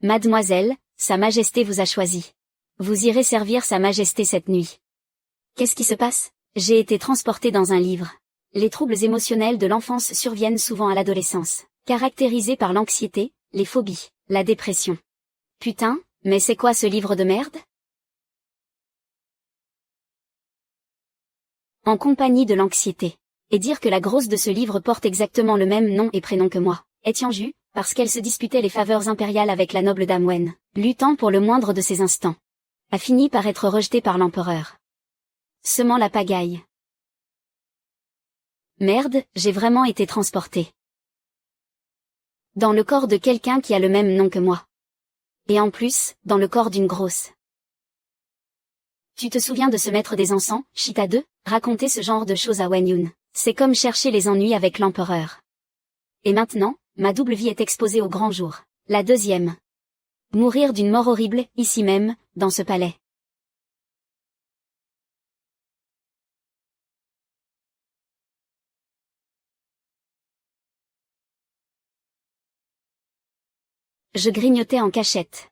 Mademoiselle, Sa Majesté vous a choisi. Vous irez servir Sa Majesté cette nuit. Qu'est-ce qui se passe? J'ai été transportée dans un livre. Les troubles émotionnels de l'enfance surviennent souvent à l'adolescence, caractérisés par l'anxiété, les phobies, la dépression. Putain, mais c'est quoi ce livre de merde? En compagnie de l'anxiété. Et dire que la grosse de ce livre porte exactement le même nom et prénom que moi, Etianju, parce qu'elle se disputait les faveurs impériales avec la noble dame Wen, luttant pour le moindre de ses instants. A fini par être rejetée par l'empereur. Semant la pagaille. Merde, j'ai vraiment été transportée. Dans le corps de quelqu'un qui a le même nom que moi. Et en plus, dans le corps d'une grosse. Tu te souviens de ce maître des encens, Chita 2, raconter ce genre de choses à Wen Yun. C'est comme chercher les ennuis avec l'empereur. Et maintenant, ma double vie est exposée au grand jour. La deuxième. Mourir d'une mort horrible, ici même, dans ce palais. Je grignotais en cachette.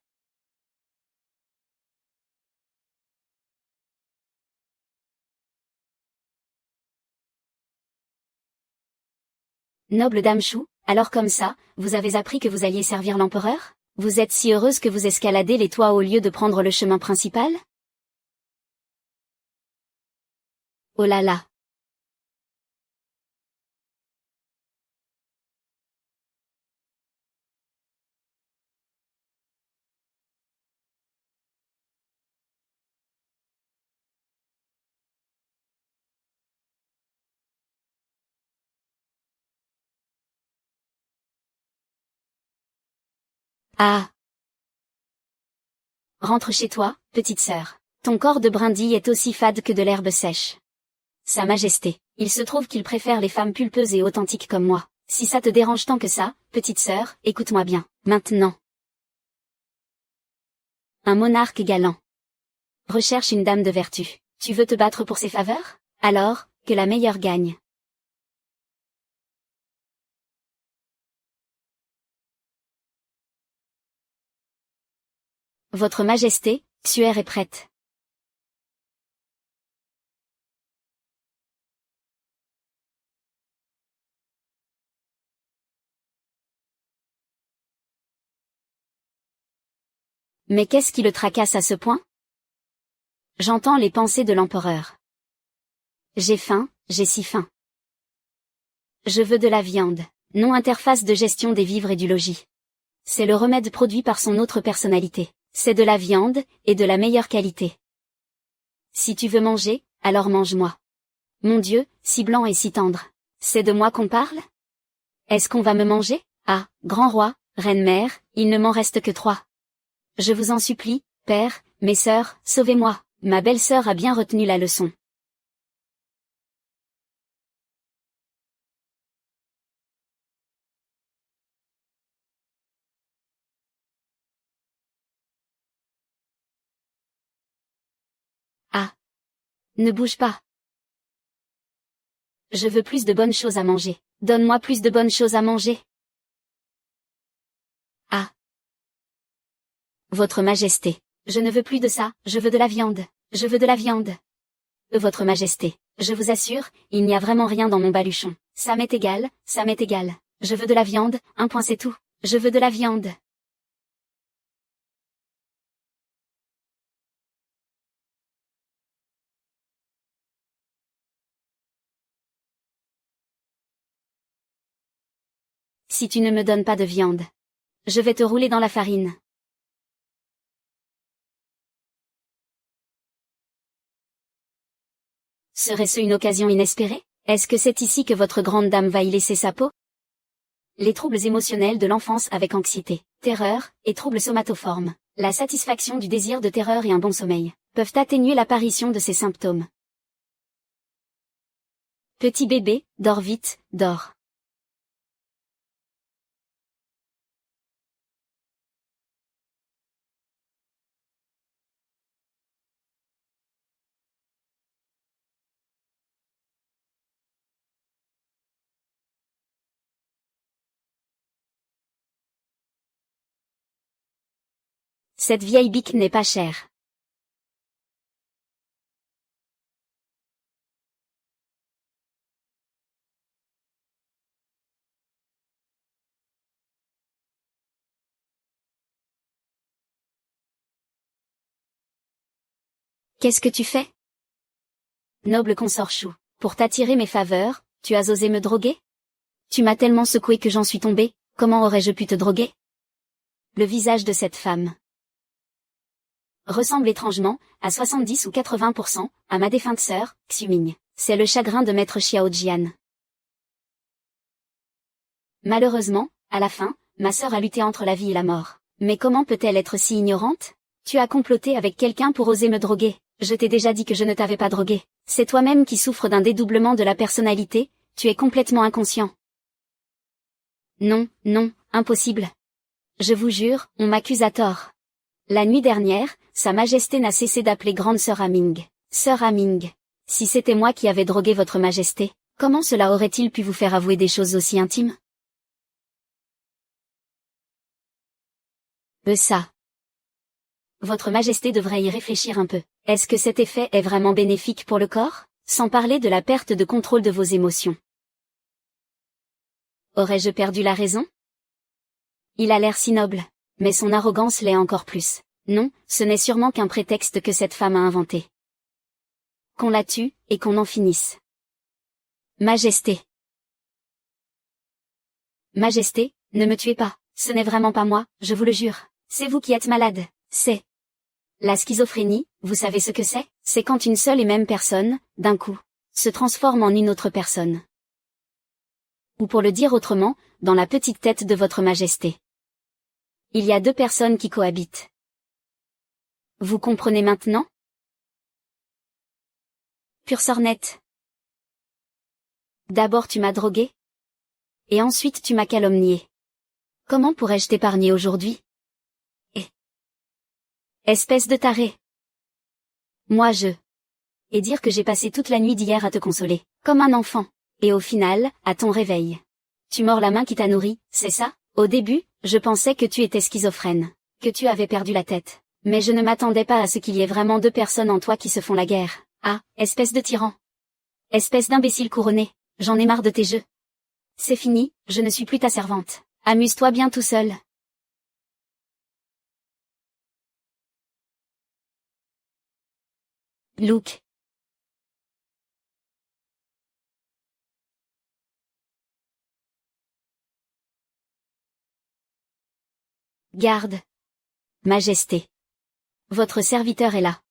Noble dame Chou, alors comme ça, vous avez appris que vous alliez servir l'empereur? Vous êtes si heureuse que vous escaladez les toits au lieu de prendre le chemin principal? Oh là là. Ah. Rentre chez toi, petite sœur. Ton corps de brindille est aussi fade que de l'herbe sèche. Sa Majesté, il se trouve qu'il préfère les femmes pulpeuses et authentiques comme moi. Si ça te dérange tant que ça, petite sœur, écoute-moi bien, maintenant. Un monarque galant. Recherche une dame de vertu. Tu veux te battre pour ses faveurs? Alors, que la meilleure gagne. Votre Majesté, Xuer est prête. Mais qu'est-ce qui le tracasse à ce point? J'entends les pensées de l'empereur. J'ai faim, j'ai si faim. Je veux de la viande. Non, interface de gestion des vivres et du logis. C'est le remède produit par son autre personnalité. C'est de la viande, et de la meilleure qualité. Si tu veux manger, alors mange-moi. Mon Dieu, si blanc et si tendre. C'est de moi qu'on parle? Est-ce qu'on va me manger? Ah, grand roi, reine mère, il ne m'en reste que 3. Je vous en supplie, père, mes sœurs, sauvez-moi. Ma belle-sœur a bien retenu la leçon. Ah. Ne bouge pas. Je veux plus de bonnes choses à manger. Donne-moi plus de bonnes choses à manger. Ah. Votre Majesté. Je ne veux plus de ça, je veux de la viande. Je veux de la viande. Votre Majesté. Je vous assure, il n'y a vraiment rien dans mon baluchon. Ça m'est égal, ça m'est égal. Je veux de la viande, un point c'est tout. Je veux de la viande. Si tu ne me donnes pas de viande, je vais te rouler dans la farine. Serait-ce une occasion inespérée? Est-ce que c'est ici que votre grande dame va y laisser sa peau? Les troubles émotionnels de l'enfance avec anxiété, terreur, et troubles somatoformes, la satisfaction du désir de terreur et un bon sommeil, peuvent atténuer l'apparition de ces symptômes. Petit bébé, dors vite, dors. Cette vieille bique n'est pas chère. Qu'est-ce que tu fais? Noble consort chou, pour t'attirer mes faveurs, tu as osé me droguer? Tu m'as tellement secoué que j'en suis tombée, comment aurais-je pu te droguer? Le visage de cette femme ressemble étrangement, à 70 ou 80%, à ma défunte sœur, Xuming. C'est le chagrin de maître Xiao Jian. Malheureusement, à la fin, ma sœur a lutté entre la vie et la mort. Mais comment peut-elle être si ignorante? Tu as comploté avec quelqu'un pour oser me droguer. Je t'ai déjà dit que je ne t'avais pas drogué. C'est toi-même qui souffres d'un dédoublement de la personnalité, tu es complètement inconscient. Non, non, impossible. Je vous jure, on m'accuse à tort. La nuit dernière, Sa Majesté n'a cessé d'appeler grande sœur Aming. Sœur Aming. Si c'était moi qui avais drogué votre Majesté, comment cela aurait-il pu vous faire avouer des choses aussi intimes? Ça. Votre Majesté devrait y réfléchir un peu. Est-ce que cet effet est vraiment bénéfique pour le corps? Sans parler de la perte de contrôle de vos émotions. Aurais-je perdu la raison? Il a l'air si noble, mais son arrogance l'est encore plus. Non, ce n'est sûrement qu'un prétexte que cette femme a inventé. Qu'on la tue, et qu'on en finisse. Majesté. Majesté, ne me tuez pas, ce n'est vraiment pas moi, je vous le jure. C'est vous qui êtes malade, c'est... La schizophrénie, vous savez ce que c'est? C'est quand une seule et même personne, d'un coup, se transforme en une autre personne. Ou pour le dire autrement, dans la petite tête de votre Majesté. Il y a deux personnes qui cohabitent. Vous comprenez maintenant? Pure sornette. D'abord tu m'as drogué. Et ensuite tu m'as calomnié. Comment pourrais-je t'épargner aujourd'hui? Espèce de taré. Moi Et dire que j'ai passé toute la nuit d'hier à te consoler, comme un enfant. Et au final, à ton réveil. Tu mords la main qui t'a nourri, c'est ça? Au début, je pensais que tu étais schizophrène, que tu avais perdu la tête. Mais je ne m'attendais pas à ce qu'il y ait vraiment deux personnes en toi qui se font la guerre. Ah, espèce de tyran. Espèce d'imbécile couronné, j'en ai marre de tes jeux. C'est fini, je ne suis plus ta servante. Amuse-toi bien tout seul. Luke. Garde. Majesté. Votre serviteur est là.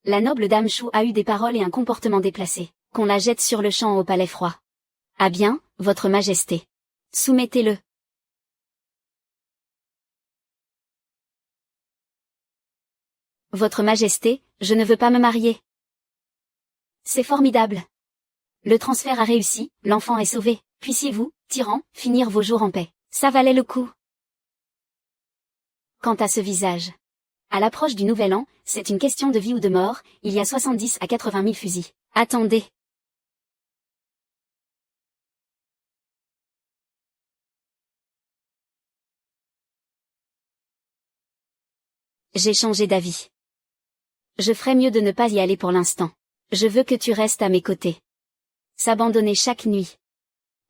La noble dame Chou a eu des paroles et un comportement déplacé, qu'on la jette sur le champ au palais froid. Ah bien, votre Majesté. Soumettez-le. Votre Majesté, je ne veux pas me marier. C'est formidable. Le transfert a réussi, l'enfant est sauvé. Puissiez-vous, tyran, finir vos jours en paix. Ça valait le coup. Quant à ce visage. À l'approche du nouvel an, c'est une question de vie ou de mort, il y a 70 à 80 000 fusils. Attendez. J'ai changé d'avis. Je ferais mieux de ne pas y aller pour l'instant. Je veux que tu restes à mes côtés. S'abandonner chaque nuit.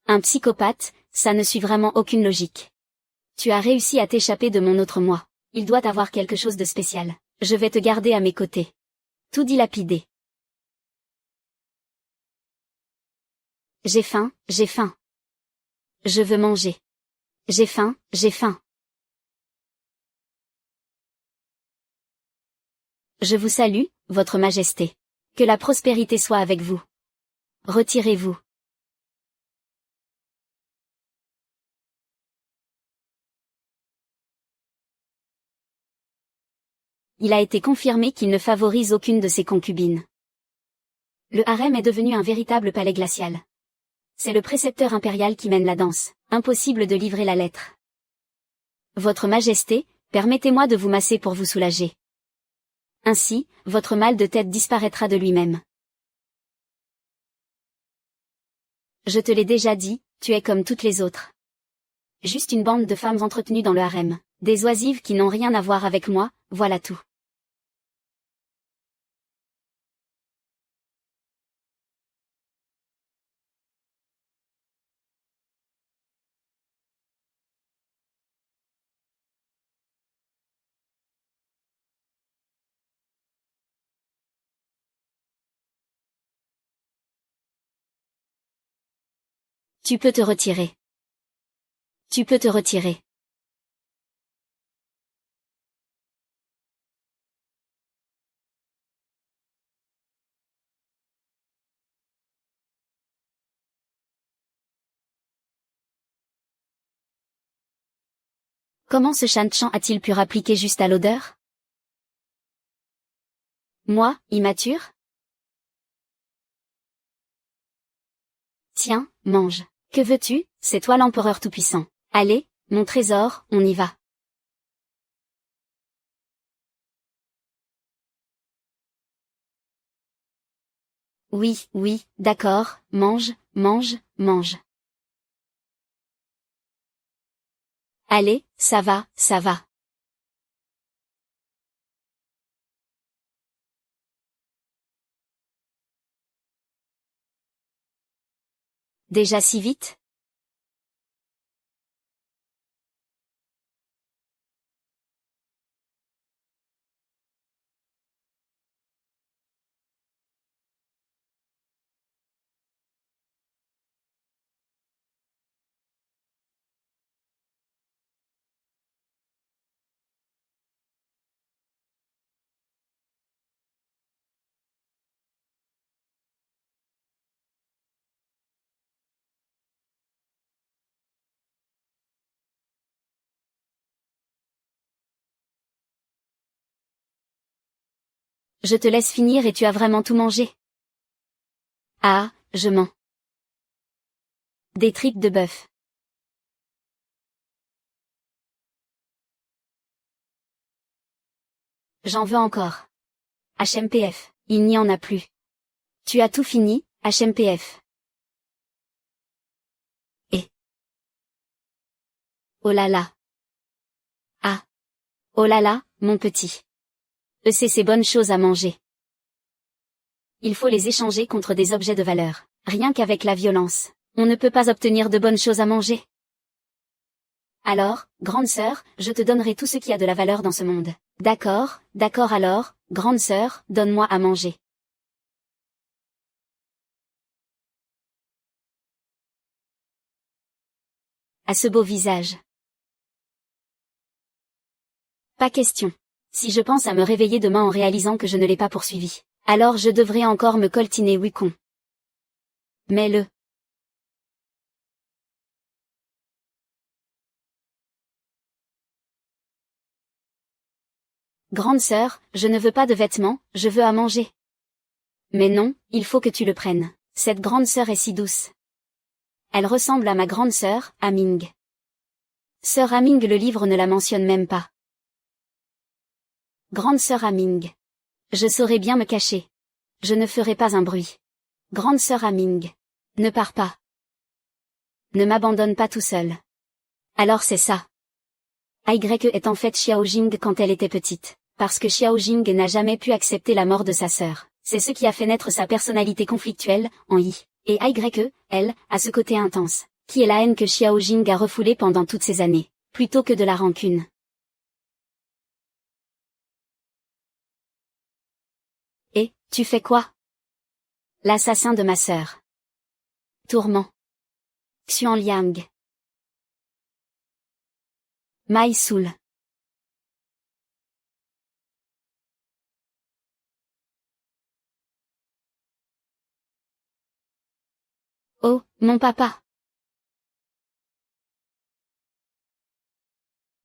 Un psychopathe, ça ne suit vraiment aucune logique. Tu as réussi à t'échapper de mon autre moi. Il doit avoir quelque chose de spécial. Je vais te garder à mes côtés. Tout dilapidé. J'ai faim, j'ai faim. Je veux manger. J'ai faim, j'ai faim. Je vous salue, votre Majesté. Que la prospérité soit avec vous. Retirez-vous. Il a été confirmé qu'il ne favorise aucune de ses concubines. Le harem est devenu un véritable palais glacial. C'est le précepteur impérial qui mène la danse, impossible de livrer la lettre. Votre Majesté, permettez-moi de vous masser pour vous soulager. Ainsi, votre mal de tête disparaîtra de lui-même. Je te l'ai déjà dit, tu es comme toutes les autres. Juste une bande de femmes entretenues dans le harem. Des oisives qui n'ont rien à voir avec moi, voilà tout. Tu peux te retirer. Tu peux te retirer. Comment ce Shan-Chan a-t-il pu rappliquer juste à l'odeur? Moi, immature? Tiens, mange. Que veux-tu? C'est toi l'empereur tout-puissant. Allez, mon trésor, on y va. Oui, oui, d'accord, mange, mange, mange. Allez, ça va, ça va. Déjà si vite? Je te laisse finir et tu as vraiment tout mangé. Ah, je mens. Des tripes de bœuf. J'en veux encore. HMPF, il n'y en a plus. Tu as tout fini, HMPF. Et. Oh là là. Ah. Oh là là, mon petit. C'est ces bonnes choses à manger. Il faut les échanger contre des objets de valeur. Rien qu'avec la violence, on ne peut pas obtenir de bonnes choses à manger. Alors, grande sœur, je te donnerai tout ce qui a de la valeur dans ce monde. D'accord, d'accord alors, grande sœur, donne-moi à manger. À ce beau visage. Pas question. Si je pense à me réveiller demain en réalisant que je ne l'ai pas poursuivi, alors je devrais encore me coltiner oui con. Mais le. Grande sœur, je ne veux pas de vêtements, je veux à manger. Mais non, il faut que tu le prennes. Cette grande sœur est si douce. Elle ressemble à ma grande sœur, Aming. Sœur Aming, le livre ne la mentionne même pas. Grande sœur Aming. Je saurais bien me cacher. Je ne ferai pas un bruit. Grande sœur Aming. Ne pars pas. Ne m'abandonne pas tout seul. Alors c'est ça. Y est en fait Xiao Jing quand elle était petite, parce que Xiao Jing n'a jamais pu accepter la mort de sa sœur. C'est ce qui a fait naître sa personnalité conflictuelle, en Y. Et Y, elle, a ce côté intense, qui est la haine que Xiao Jing a refoulée pendant toutes ces années, plutôt que de la rancune. Et, tu fais quoi? L'assassin de ma sœur. Tourment. Xuan Liang. Mai Soul. Oh, mon papa.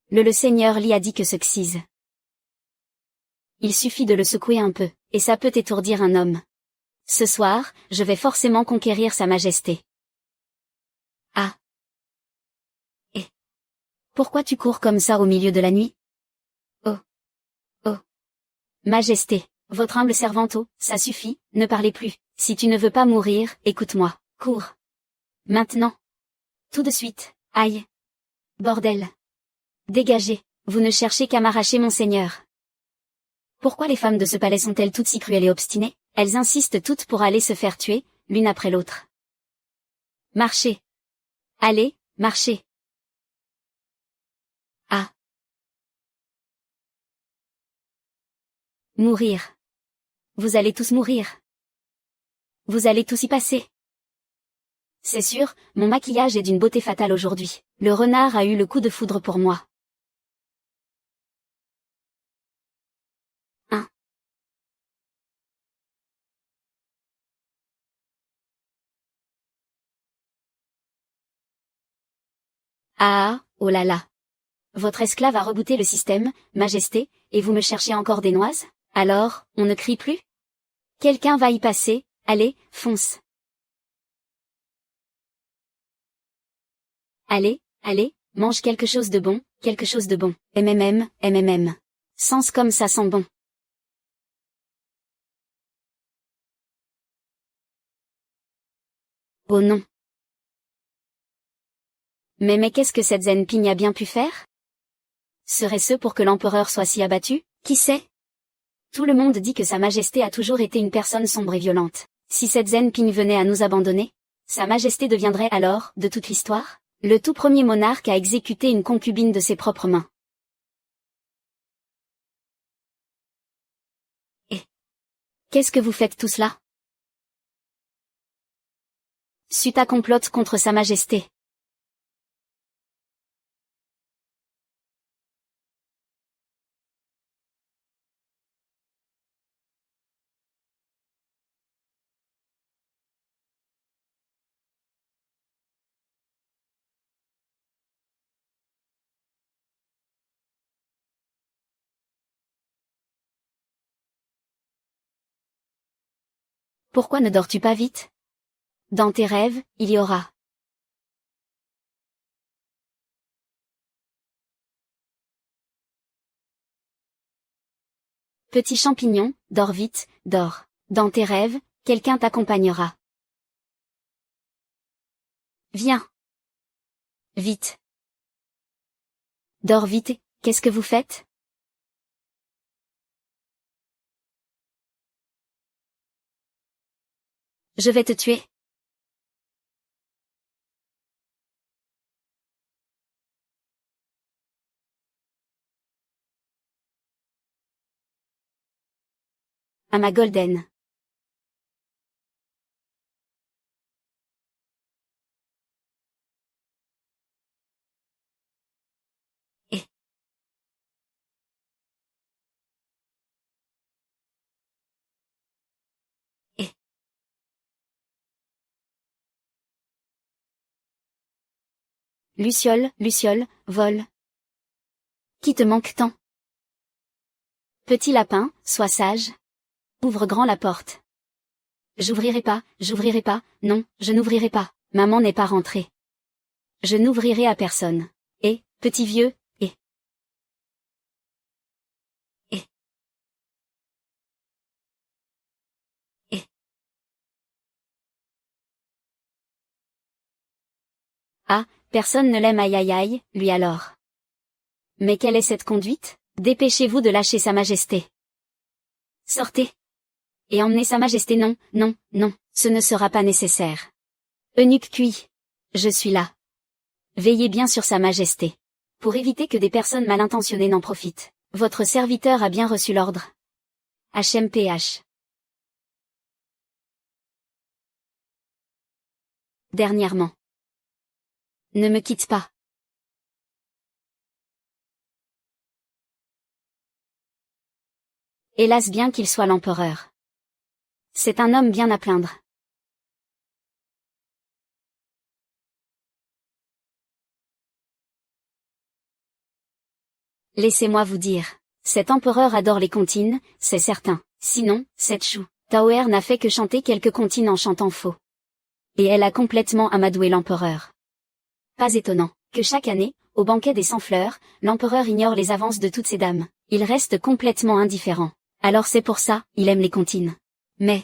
Le Seigneur Li a dit que ce Xyz. Il suffit de le secouer un peu, et ça peut étourdir un homme. Ce soir, je vais forcément conquérir sa majesté. Ah. Et. Pourquoi tu cours comme ça au milieu de la nuit? Oh. Oh. Majesté, votre humble servante, oh, ça suffit, ne parlez plus. Si tu ne veux pas mourir, écoute-moi, cours. Maintenant. Tout de suite, aïe. Bordel. Dégagez, vous ne cherchez qu'à m'arracher mon seigneur. Pourquoi les femmes de ce palais sont-elles toutes si cruelles et obstinées? Elles insistent toutes pour aller se faire tuer, l'une après l'autre. Marchez. Allez, marchez. Ah. Mourir. Vous allez tous mourir. Vous allez tous y passer. C'est sûr, mon maquillage est d'une beauté fatale aujourd'hui. Le renard a eu le coup de foudre pour moi. Ah, oh là là. Votre esclave a rebooté le système, Majesté, et vous me cherchez encore des noises? Alors, on ne crie plus? Quelqu'un va y passer, allez, fonce. Allez, allez, mange quelque chose de bon, quelque chose de bon. MMM. Sens comme ça sent bon. Oh non. Mais qu'est-ce que cette Zen Ping a bien pu faire? Serait-ce pour que l'empereur soit si abattu? Qui sait? Tout le monde dit que Sa Majesté a toujours été une personne sombre et violente. Si cette Zen Ping venait à nous abandonner, Sa Majesté deviendrait alors, de toute l'histoire, le tout premier monarque à exécuter une concubine de ses propres mains. Et qu'est-ce que vous faites tout cela? Suta complote contre Sa Majesté. Pourquoi ne dors-tu pas vite? Dans tes rêves, il y aura. Petit champignon, dors vite, dors. Dans tes rêves, quelqu'un t'accompagnera. Viens. Vite. Dors vite, qu'est-ce que vous faites? Je vais te tuer. À ma Golden. Et Luciole, vole. Qui te manque tant? Petit lapin, sois sage. Ouvre grand la porte. J'ouvrirai pas, non, je n'ouvrirai pas. Maman n'est pas rentrée. Je n'ouvrirai à personne. Et, petit vieux, et. Ah, personne ne l'aime aïe aïe aïe, lui alors. Mais quelle est cette conduite? Dépêchez-vous de lâcher Sa Majesté. Sortez. Et emmenez Sa Majesté non, ce ne sera pas nécessaire. Eunuque cuit. Je suis là. Veillez bien sur Sa Majesté. Pour éviter que des personnes mal intentionnées n'en profitent. Votre serviteur a bien reçu l'ordre. HMPH. Dernièrement. Ne me quitte pas. Hélas bien qu'il soit l'empereur. C'est un homme bien à plaindre. Laissez-moi vous dire. Cet empereur adore les comptines, c'est certain. Sinon, cette chou, Tauer n'a fait que chanter quelques comptines en chantant faux. Et elle a complètement amadoué l'empereur. Pas étonnant, que chaque année, au banquet des 100 fleurs, l'empereur ignore les avances de toutes ces dames. Il reste complètement indifférent. Alors c'est pour ça, il aime les comptines. Mais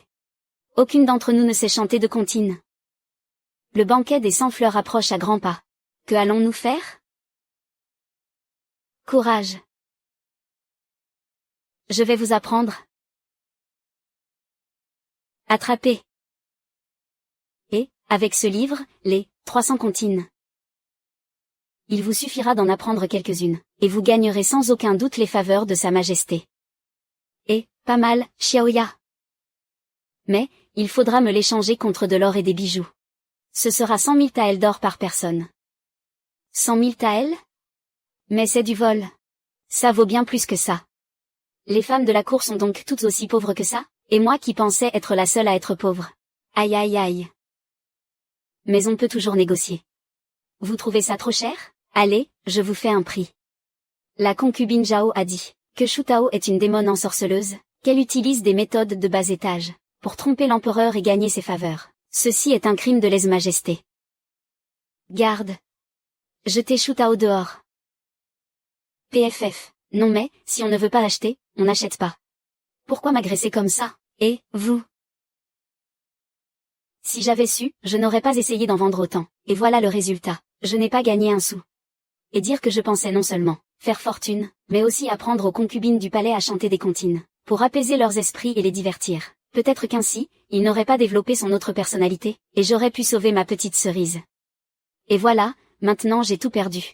aucune d'entre nous ne sait chanter de comptines. Le banquet des 100 fleurs approche à grands pas. Que allons-nous faire? Courage. Je vais vous apprendre. Attrapez. Et, avec ce livre, les 300 comptines. Il vous suffira d'en apprendre quelques-unes, et vous gagnerez sans aucun doute les faveurs de Sa Majesté. Et, pas mal, Xiaoya. Mais, il faudra me l'échanger contre de l'or et des bijoux. Ce sera 100 000 taels d'or par personne. 100 000 taels? Mais c'est du vol. Ça vaut bien plus que ça. Les femmes de la cour sont donc toutes aussi pauvres que ça, et moi qui pensais être la seule à être pauvre. Aïe aïe aïe. Mais on peut toujours négocier. Vous trouvez ça trop cher? Allez, je vous fais un prix. La concubine Zhao a dit que Shu Tao est une démone ensorceleuse, qu'elle utilise des méthodes de bas étage pour tromper l'empereur et gagner ses faveurs. Ceci est un crime de lèse-majesté. Garde. Jetez Shu Tao dehors. PFF. Non mais, si on ne veut pas acheter, on n'achète pas. Pourquoi m'agresser comme ça? Et, vous? Si j'avais su, je n'aurais pas essayé d'en vendre autant, et voilà le résultat. Je n'ai pas gagné un sou. Et dire que je pensais non seulement faire fortune, mais aussi apprendre aux concubines du palais à chanter des comptines, pour apaiser leurs esprits et les divertir. Peut-être qu'ainsi, il n'aurait pas développé son autre personnalité, et j'aurais pu sauver ma petite cerise. Et voilà, maintenant j'ai tout perdu.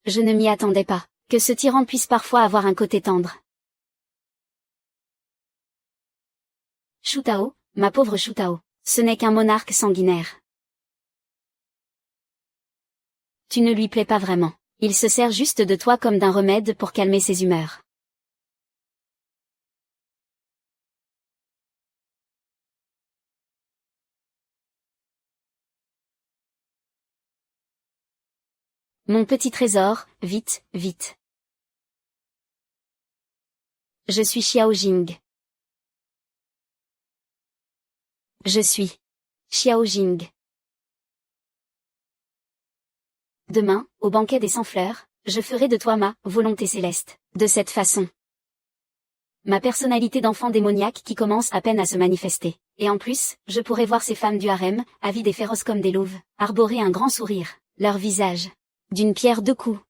Je ne m'y attendais pas, que ce tyran puisse parfois avoir un côté tendre. Shu Tao, ma pauvre Shu Tao, ce n'est qu'un monarque sanguinaire. Tu ne lui plais pas vraiment, il se sert juste de toi comme d'un remède pour calmer ses humeurs. Mon petit trésor, vite, vite. Je suis Xiao Jing. Je suis Xiao Jing. Demain, au banquet des 100 fleurs, je ferai de toi ma volonté céleste, de cette façon. Ma personnalité d'enfant démoniaque qui commence à peine à se manifester. Et en plus, je pourrai voir ces femmes du harem, avides et féroces comme des louves, arborer un grand sourire, leur visage d'une pierre deux coups.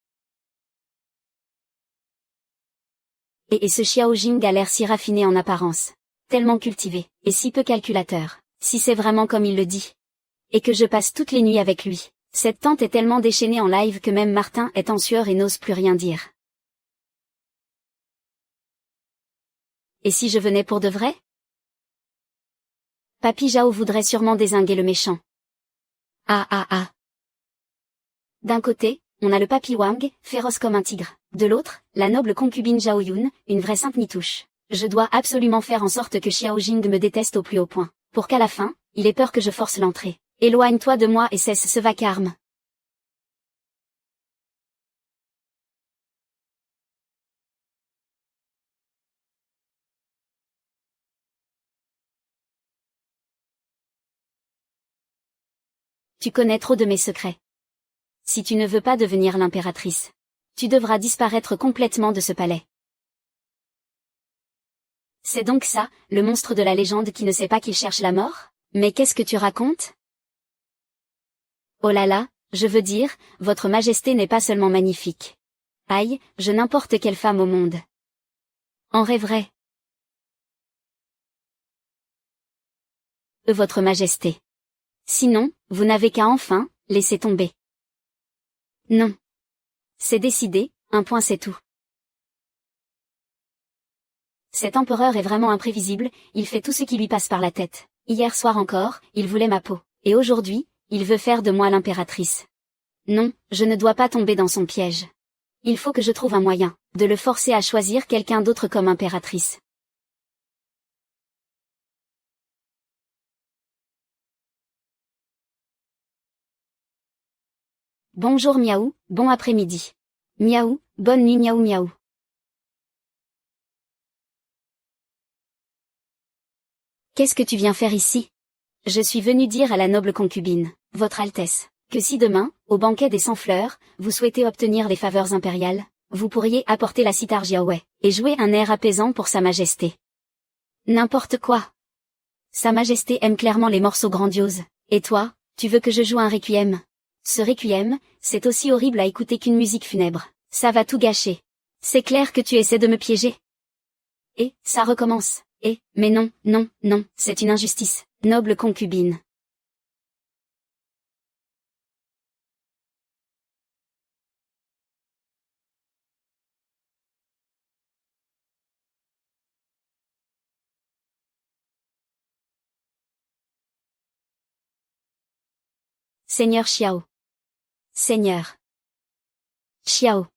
Et ce Xiao Jing a l'air si raffiné en apparence, tellement cultivé, et si peu calculateur, si c'est vraiment comme il le dit. Et que je passe toutes les nuits avec lui. Cette tante est tellement déchaînée en live que même Martin est en sueur et n'ose plus rien dire. Et si je venais pour de vrai? Papy Zhao voudrait sûrement dézinguer le méchant. Ah ah ah. D'un côté, on a le papy Wang, féroce comme un tigre. De l'autre, la noble concubine Zhao Yun, une vraie sainte nitouche. Je dois absolument faire en sorte que Xiao Jing me déteste au plus haut point, pour qu'à la fin, il ait peur que je force l'entrée. Éloigne-toi de moi et cesse ce vacarme. Tu connais trop de mes secrets. Si tu ne veux pas devenir l'impératrice, tu devras disparaître complètement de ce palais. C'est donc ça, le monstre de la légende qui ne sait pas qu'il cherche la mort? Mais qu'est-ce que tu racontes? Oh là là, je veux dire, votre majesté n'est pas seulement magnifique. Aïe, je n'importe quelle femme au monde en rêverait. Votre majesté. Sinon, vous n'avez qu'à enfin, laisser tomber. Non. C'est décidé, un point c'est tout. Cet empereur est vraiment imprévisible, il fait tout ce qui lui passe par la tête. Hier soir encore, il voulait ma peau. Et aujourd'hui, il veut faire de moi l'impératrice. Non, je ne dois pas tomber dans son piège. Il faut que je trouve un moyen, de le forcer à choisir quelqu'un d'autre comme impératrice. Bonjour Miaou, bon après-midi. Miaou, bonne nuit Miaou Miaou. Qu'est-ce que tu viens faire ici? Je suis venu dire à la noble concubine, Votre Altesse, que si demain, au banquet des 100 fleurs, vous souhaitez obtenir les faveurs impériales, vous pourriez apporter la cithare Jiaowei, et jouer un air apaisant pour Sa Majesté. N'importe quoi. Sa Majesté aime clairement les morceaux grandioses, et toi, tu veux que je joue un requiem? Ce requiem, c'est aussi horrible à écouter qu'une musique funèbre, ça va tout gâcher. C'est clair que tu essaies de me piéger. Et, ça recommence. Mais non, non, non, c'est une injustice, noble concubine. Seigneur Xiao. Seigneur Xiao.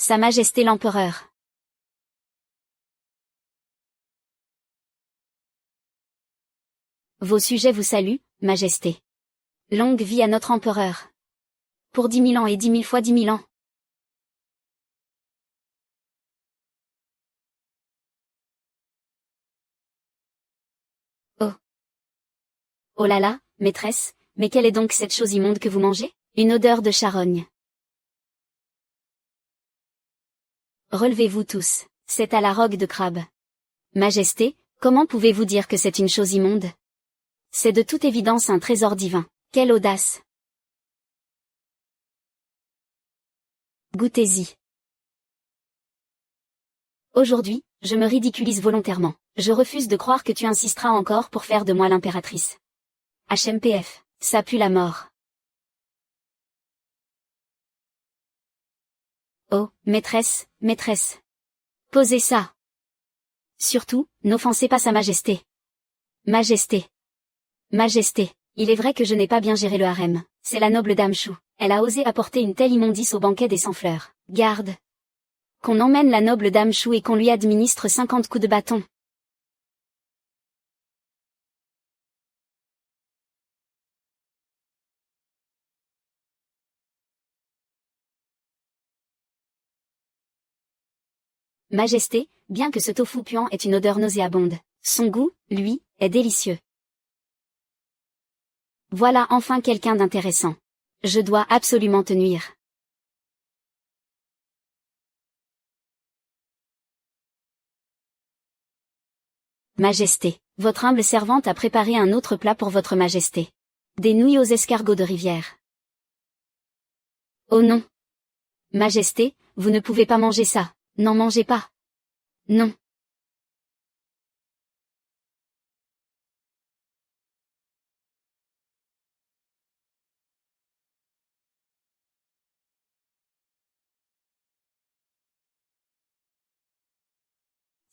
Sa Majesté l'Empereur. Vos sujets vous saluent, Majesté. Longue vie à notre empereur. Pour 10 000 ans et 10 000 fois 10 000 ans. Oh. Oh là là, maîtresse, mais quelle est donc cette chose immonde que vous mangez? Une odeur de charogne. Relevez-vous tous, c'est à la rogue de crabe. Majesté, comment pouvez-vous dire que c'est une chose immonde? C'est de toute évidence un trésor divin. Quelle audace! Goûtez-y. Aujourd'hui, je me ridiculise volontairement. Je refuse de croire que tu insisteras encore pour faire de moi l'impératrice. HMPF, ça pue la mort. Oh, maîtresse, maîtresse. Posez ça. Surtout, n'offensez pas Sa Majesté. Majesté. Majesté, il est vrai que je n'ai pas bien géré le harem. C'est la noble dame Chou. Elle a osé apporter une telle immondice au banquet des 100 fleurs. Garde. Qu'on emmène la noble dame Chou et qu'on lui administre 50 coups de bâton. Majesté, bien que ce tofu puant ait une odeur nauséabonde, son goût, lui, est délicieux. Voilà enfin quelqu'un d'intéressant. Je dois absolument te nuire. Majesté, votre humble servante a préparé un autre plat pour votre majesté. Des nouilles aux escargots de rivière. Oh non. Majesté, vous ne pouvez pas manger ça. N'en mangez pas. Non.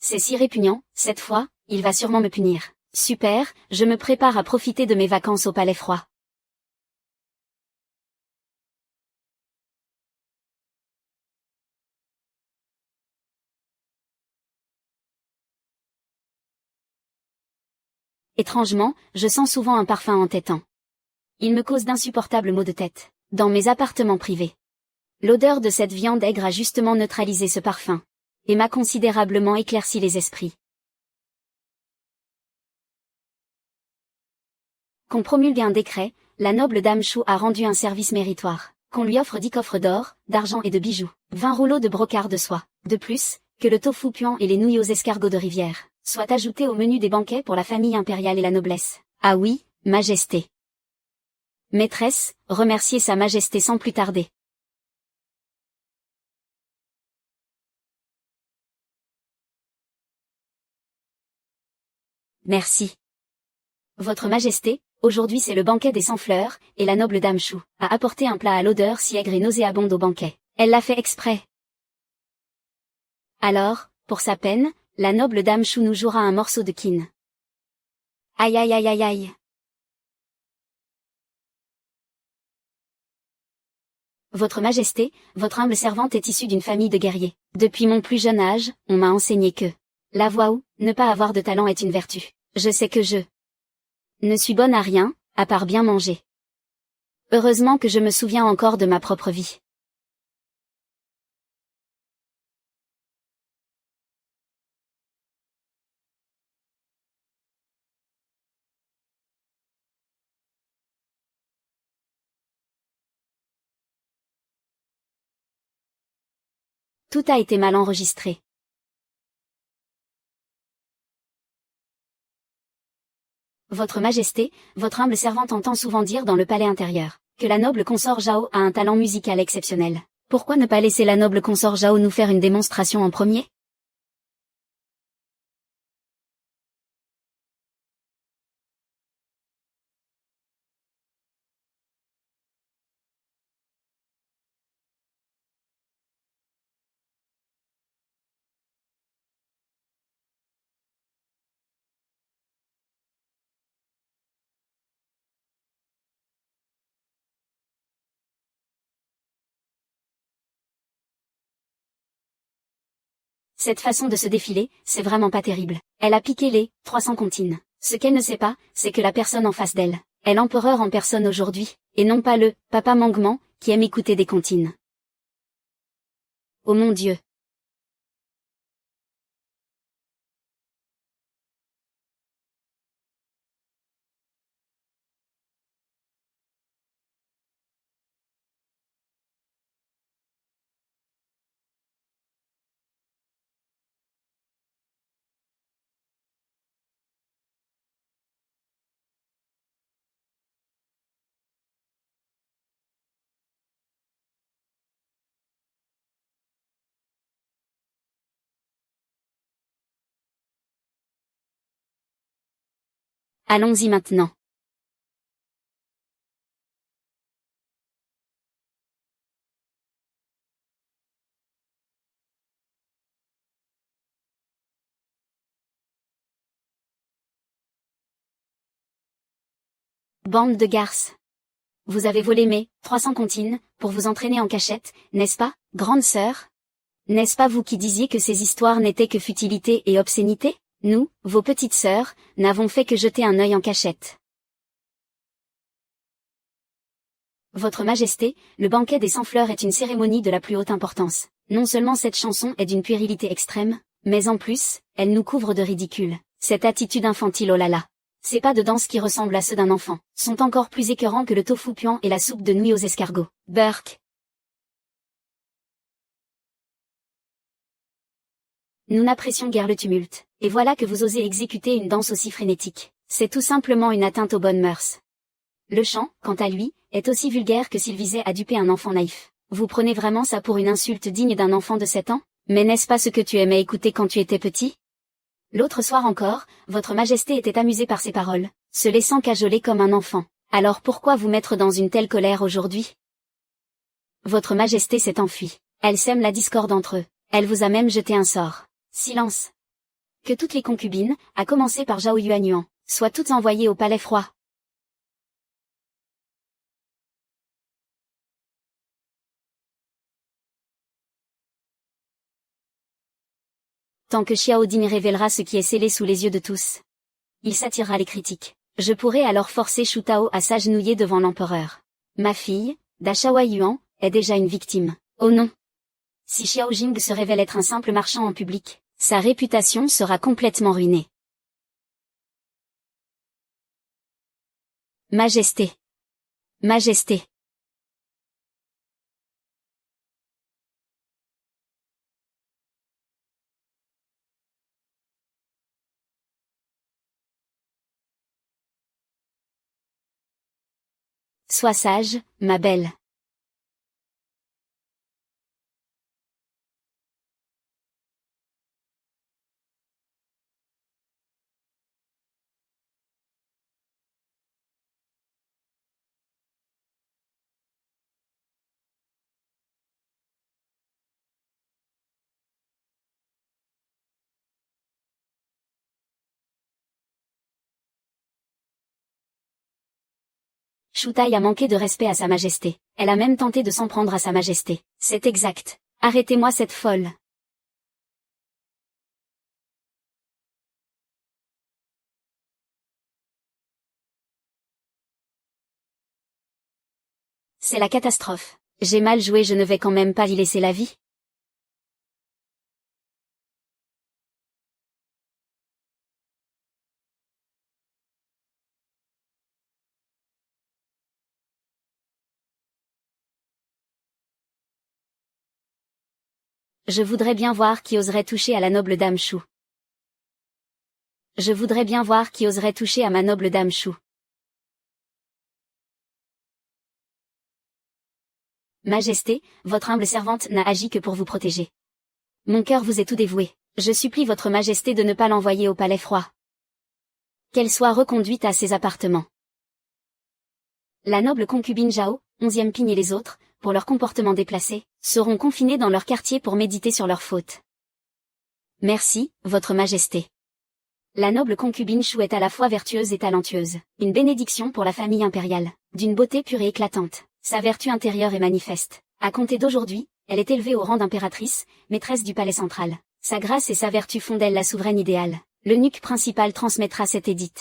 C'est si répugnant, cette fois, il va sûrement me punir. Super, je me prépare à profiter de mes vacances au palais froid. Étrangement, je sens souvent un parfum entêtant. Il me cause d'insupportables maux de tête, dans mes appartements privés. L'odeur de cette viande aigre a justement neutralisé ce parfum, et m'a considérablement éclairci les esprits. Qu'on promulgue un décret, la noble dame Shu a rendu un service méritoire. Qu'on lui offre 10 coffres d'or, d'argent et de bijoux, 20 rouleaux de brocart de soie. De plus, que le tofu puant et les nouilles aux escargots de rivière soient ajoutés au menu des banquets pour la famille impériale et la noblesse. Ah oui, Majesté. Maîtresse, remerciez Sa Majesté sans plus tarder. Merci. Votre Majesté, aujourd'hui c'est le banquet des 100 fleurs, et la noble dame Shu a apporté un plat à l'odeur si aigre et nauséabonde au banquet. Elle l'a fait exprès. Alors, pour sa peine, la noble dame Shu nous jouera un morceau de kin. Aïe aïe aïe aïe aïe. Votre Majesté, votre humble servante est issue d'une famille de guerriers. Depuis mon plus jeune âge, on m'a enseigné que la voix ou ne pas avoir de talent est une vertu. Je sais que je ne suis bonne à rien, à part bien manger. Heureusement que je me souviens encore de ma propre vie. Tout a été mal enregistré. Votre Majesté, votre humble servante entend souvent dire dans le palais intérieur que la noble consort Zhao a un talent musical exceptionnel. Pourquoi ne pas laisser la noble consort Zhao nous faire une démonstration en premier? Cette façon de se défiler, c'est vraiment pas terrible. Elle a piqué les 300 comptines. Ce qu'elle ne sait pas, c'est que la personne en face d'elle est l'empereur en personne aujourd'hui, et non pas le papa Mangement, qui aime écouter des comptines. Oh mon Dieu. Allons-y maintenant. Bande de garces. Vous avez volé mes 300 comptines, pour vous entraîner en cachette, n'est-ce pas, grande sœur? N'est-ce pas vous qui disiez que ces histoires n'étaient que futilité et obscénité? Nous, vos petites sœurs, n'avons fait que jeter un œil en cachette. Votre Majesté, le banquet des 100 fleurs est une cérémonie de la plus haute importance. Non seulement cette chanson est d'une puérilité extrême, mais en plus, elle nous couvre de ridicule. Cette attitude infantile oh là là. Ces pas de danse qui ressemblent à ceux d'un enfant sont encore plus écœurants que le tofu puant et la soupe de nouilles aux escargots. Burk. Nous n'apprécions guère le tumulte, et voilà que vous osez exécuter une danse aussi frénétique. C'est tout simplement une atteinte aux bonnes mœurs. Le chant, quant à lui, est aussi vulgaire que s'il visait à duper un enfant naïf. Vous prenez vraiment ça pour une insulte digne d'un enfant de 7 ans? Mais n'est-ce pas ce que tu aimais écouter quand tu étais petit? L'autre soir encore, votre Majesté était amusée par ces paroles, se laissant cajoler comme un enfant. Alors pourquoi vous mettre dans une telle colère aujourd'hui? Votre Majesté s'est enfuie. Elle sème la discorde entre eux. Elle vous a même jeté un sort. Silence. Que toutes les concubines, à commencer par Zhao Yuanyuan, soient toutes envoyées au palais froid. Tant que Xiao Ding révélera ce qui est scellé sous les yeux de tous, il s'attirera les critiques. Je pourrai alors forcer Shu Tao à s'agenouiller devant l'empereur. Ma fille, Da Yuan, est déjà une victime. Oh non! Si Xiao Jing se révèle être un simple marchand en public, sa réputation sera complètement ruinée. Majesté. Majesté. Sois sage, ma belle. Shutai a manqué de respect à sa majesté. Elle a même tenté de s'en prendre à sa majesté. C'est exact. Arrêtez-moi cette folle. C'est la catastrophe. J'ai mal joué, je ne vais quand même pas y laisser la vie. Je voudrais bien voir qui oserait toucher à la noble dame Shu. Je voudrais bien voir qui oserait toucher à ma noble dame Shu. Majesté, votre humble servante n'a agi que pour vous protéger. Mon cœur vous est tout dévoué. Je supplie votre majesté de ne pas l'envoyer au palais froid. Qu'elle soit reconduite à ses appartements. La noble concubine Zhao, 11e Ping et les autres, pour leur comportement déplacé, seront confinés dans leur quartier pour méditer sur leurs fautes. Merci, votre majesté. La noble concubine Shu est à la fois vertueuse et talentueuse, une bénédiction pour la famille impériale, d'une beauté pure et éclatante. Sa vertu intérieure est manifeste. À compter d'aujourd'hui, elle est élevée au rang d'impératrice, maîtresse du palais central. Sa grâce et sa vertu font d'elle la souveraine idéale. L'eunuque principal transmettra cet édit.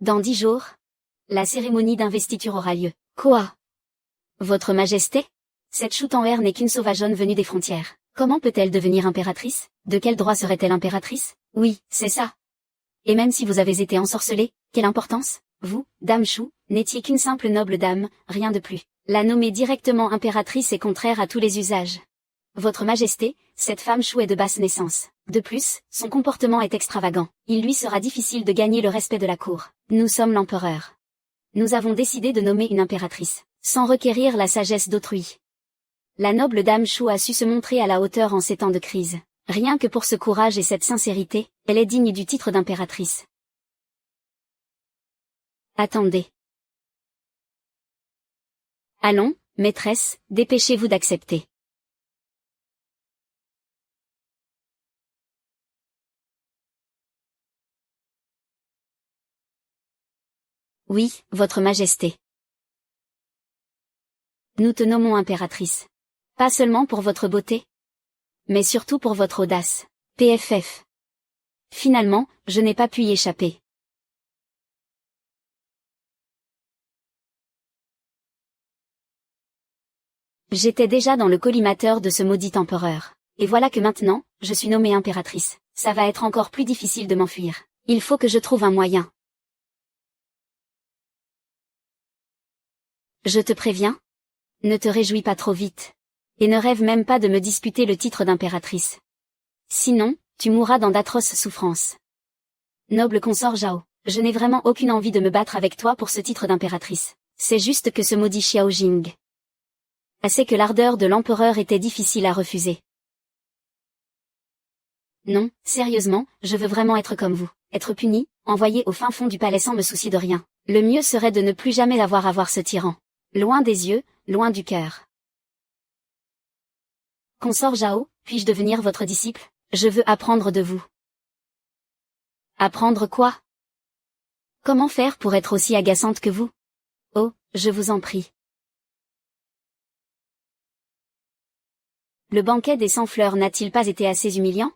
Dans 10 jours, la cérémonie d'investiture aura lieu. Quoi? Votre majesté? Cette Shu-Tan-Er n'est qu'une sauvageonne venue des frontières. Comment peut-elle devenir impératrice? De quel droit serait-elle impératrice? Oui, c'est ça. Et même si vous avez été ensorcelée, quelle importance? Vous, dame Shu, n'étiez qu'une simple noble dame, rien de plus. La nommer directement impératrice est contraire à tous les usages. Votre majesté, cette femme Shu est de basse naissance. De plus, son comportement est extravagant. Il lui sera difficile de gagner le respect de la cour. Nous sommes l'empereur. Nous avons décidé de nommer une impératrice, sans requérir la sagesse d'autrui. La noble dame Shu a su se montrer à la hauteur en ces temps de crise. Rien que pour ce courage et cette sincérité, elle est digne du titre d'impératrice. Attendez. Allons, maîtresse, dépêchez-vous d'accepter. Oui, votre majesté. Nous te nommons impératrice. Pas seulement pour votre beauté, mais surtout pour votre audace. PFF. Finalement, je n'ai pas pu y échapper. J'étais déjà dans le collimateur de ce maudit empereur. Et voilà que maintenant, je suis nommée impératrice. Ça va être encore plus difficile de m'enfuir. Il faut que je trouve un moyen. Je te préviens. Ne te réjouis pas trop vite. Et ne rêve même pas de me disputer le titre d'impératrice. Sinon, tu mourras dans d'atroces souffrances. Noble consort Zhao, je n'ai vraiment aucune envie de me battre avec toi pour ce titre d'impératrice. C'est juste que ce maudit Xiao Jing a sait que l'ardeur de l'empereur était difficile à refuser. Non, sérieusement, je veux vraiment être comme vous, être puni, envoyé au fin fond du palais sans me soucier de rien. Le mieux serait de ne plus jamais avoir à voir ce tyran. Loin des yeux, loin du cœur. Consort Zhao, puis-je devenir votre disciple? Je veux apprendre de vous. Apprendre quoi? Comment faire pour être aussi agaçante que vous? Oh, je vous en prie. Le banquet des 100 fleurs n'a-t-il pas été assez humiliant?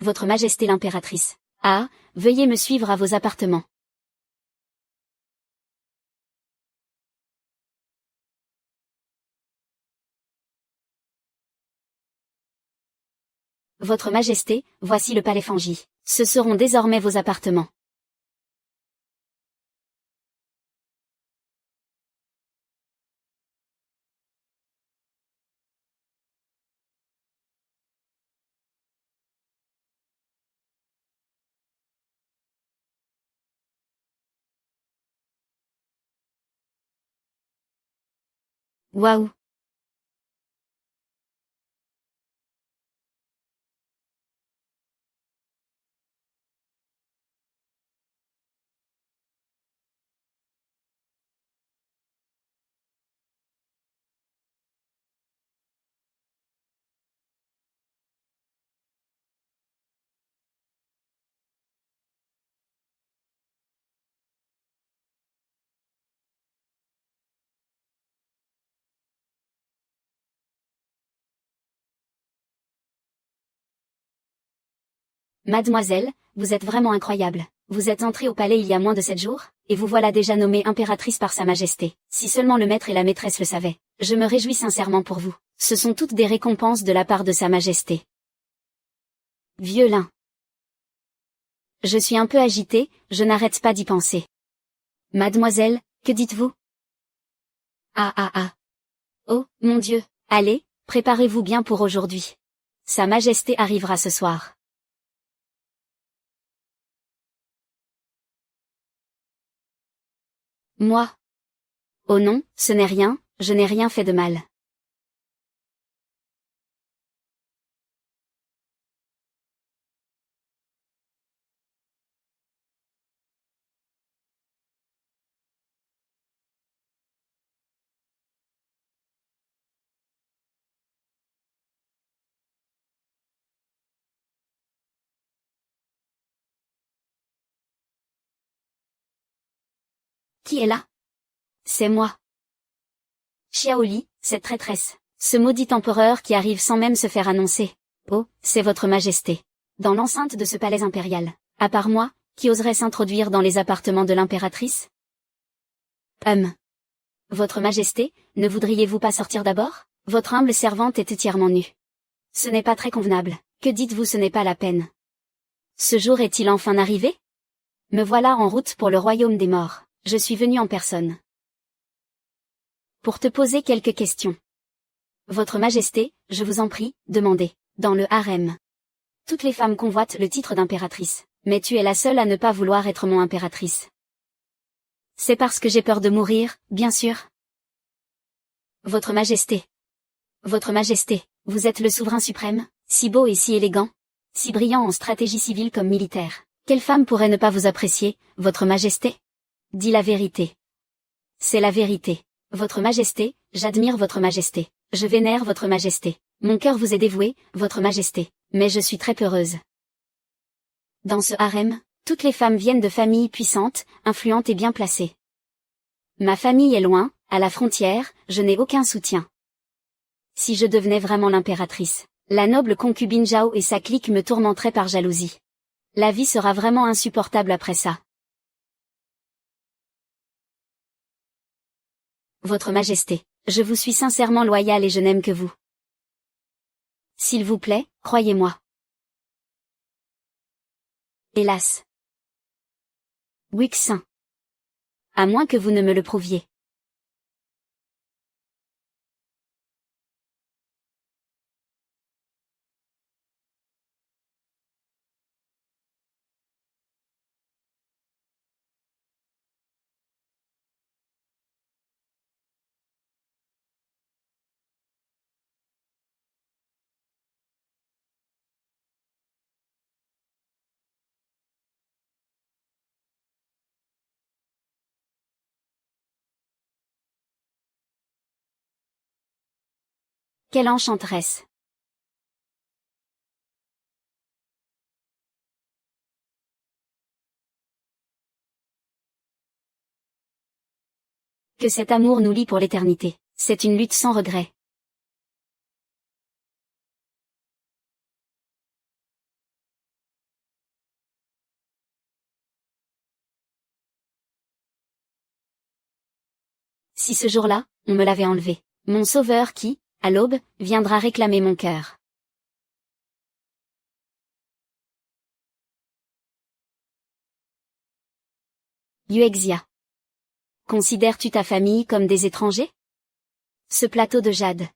Votre Majesté l'impératrice. Ah, veuillez me suivre à vos appartements. Votre Majesté, voici le palais Fangi. Ce seront désormais vos appartements. Waouh! Mademoiselle, vous êtes vraiment incroyable. Vous êtes entrée au palais il y a moins de 7 jours, et vous voilà déjà nommée impératrice par Sa Majesté. Si seulement le maître et la maîtresse le savaient. Je me réjouis sincèrement pour vous. Ce sont toutes des récompenses de la part de Sa Majesté. Vieux lin. Je suis un peu agitée, je n'arrête pas d'y penser. Mademoiselle, que dites-vous? Ah ah ah. Oh, mon Dieu, allez, préparez-vous bien pour aujourd'hui. Sa Majesté arrivera ce soir. Moi? Oh non, ce n'est rien, je n'ai rien fait de mal. Qui est là? C'est moi. Xiaoli, cette traîtresse. Ce maudit empereur qui arrive sans même se faire annoncer. Oh, c'est votre Majesté. Dans l'enceinte de ce palais impérial. À part moi, qui oserait s'introduire dans les appartements de l'impératrice? Votre Majesté, ne voudriez-vous pas sortir d'abord? Votre humble servante est entièrement nue. Ce n'est pas très convenable. Que dites-vous, ce n'est pas la peine. Ce jour est-il enfin arrivé? Me voilà en route pour le royaume des morts. Je suis venu en personne. Pour te poser quelques questions. Votre Majesté, je vous en prie, demandez. Dans le harem. Toutes les femmes convoitent le titre d'impératrice, mais tu es la seule à ne pas vouloir être mon impératrice. C'est parce que j'ai peur de mourir, bien sûr. Votre Majesté. Votre Majesté, vous êtes le souverain suprême, si beau et si élégant, si brillant en stratégie civile comme militaire. Quelle femme pourrait ne pas vous apprécier, Votre Majesté? Dis la vérité. C'est la vérité. Votre Majesté, j'admire Votre Majesté. Je vénère Votre Majesté. Mon cœur vous est dévoué, Votre Majesté, mais je suis très peureuse. Dans ce harem, toutes les femmes viennent de familles puissantes, influentes et bien placées. Ma famille est loin, à la frontière, je n'ai aucun soutien. Si je devenais vraiment l'impératrice, la noble concubine Zhao et sa clique me tourmenteraient par jalousie. La vie sera vraiment insupportable après ça. Votre Majesté, je vous suis sincèrement loyale et je n'aime que vous. S'il vous plaît, croyez-moi. Hélas. Wixin. À moins que vous ne me le prouviez. Quelle enchanteresse. Que cet amour nous lie pour l'éternité. C'est une lutte sans regret. Si ce jour-là, on me l'avait enlevé, mon sauveur qui, à l'aube, viendra réclamer mon cœur. Yuexia. Considères-tu ta famille comme des étrangers? Ce plateau de jade.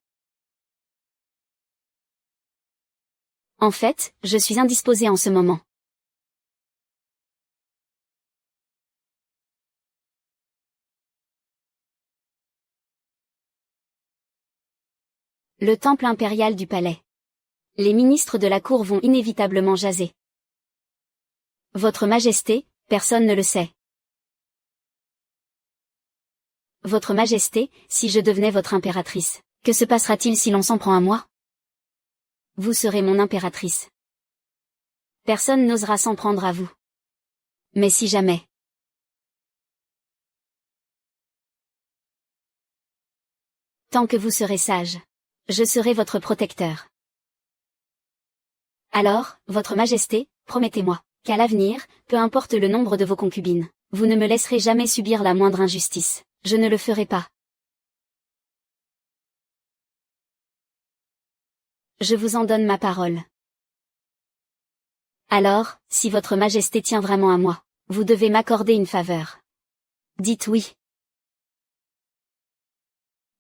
En fait, je suis indisposée en ce moment. Le temple impérial du palais. Les ministres de la cour vont inévitablement jaser. Votre Majesté, personne ne le sait. Votre Majesté, si je devenais votre impératrice, que se passera-t-il si l'on s'en prend à moi? Vous serez mon impératrice. Personne n'osera s'en prendre à vous. Mais si jamais. Tant que vous serez sage, je serai votre protecteur. Alors, votre Majesté, promettez-moi, qu'à l'avenir, peu importe le nombre de vos concubines, vous ne me laisserez jamais subir la moindre injustice. Je ne le ferai pas. Je vous en donne ma parole. Alors, si votre Majesté tient vraiment à moi, vous devez m'accorder une faveur. Dites oui.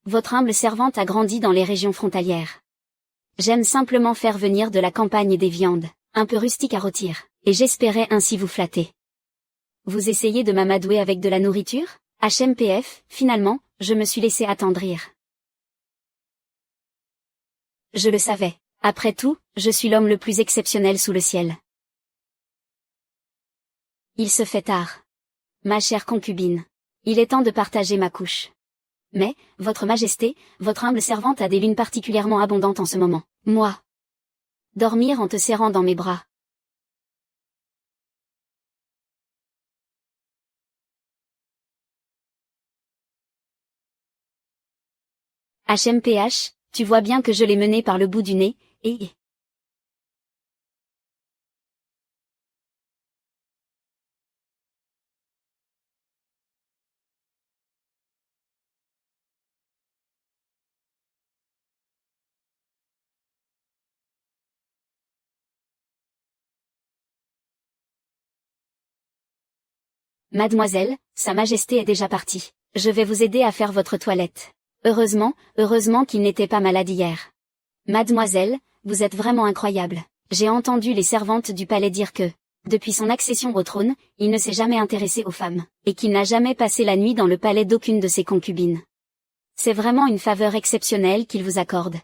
Votre humble servante a grandi dans les régions frontalières. J'aime simplement faire venir de la campagne des viandes, un peu rustiques à rôtir, et j'espérais ainsi vous flatter. Vous essayez de m'amadouer avec de la nourriture? HMPF, finalement, je me suis laissé attendrir. Je le savais. Après tout, je suis l'homme le plus exceptionnel sous le ciel. Il se fait tard. Ma chère concubine. Il est temps de partager ma couche. Mais, votre Majesté, votre humble servante a des lunes particulièrement abondantes en ce moment. Moi. Dormir en te serrant dans mes bras. HMPH, tu vois bien que je l'ai mené par le bout du nez, et... Mademoiselle, Sa Majesté est déjà partie. Je vais vous aider à faire votre toilette. Heureusement qu'il n'était pas malade hier. Mademoiselle, vous êtes vraiment incroyable. J'ai entendu les servantes du palais dire que, depuis son accession au trône, il ne s'est jamais intéressé aux femmes, et qu'il n'a jamais passé la nuit dans le palais d'aucune de ses concubines. C'est vraiment une faveur exceptionnelle qu'il vous accorde.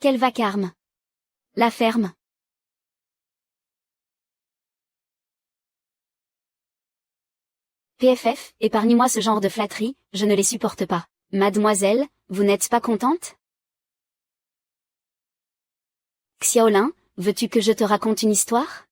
Quel vacarme! La ferme. PFF, épargnez-moi ce genre de flatterie, je ne les supporte pas. Mademoiselle, vous n'êtes pas contente? Xiaolin, veux-tu que je te raconte une histoire?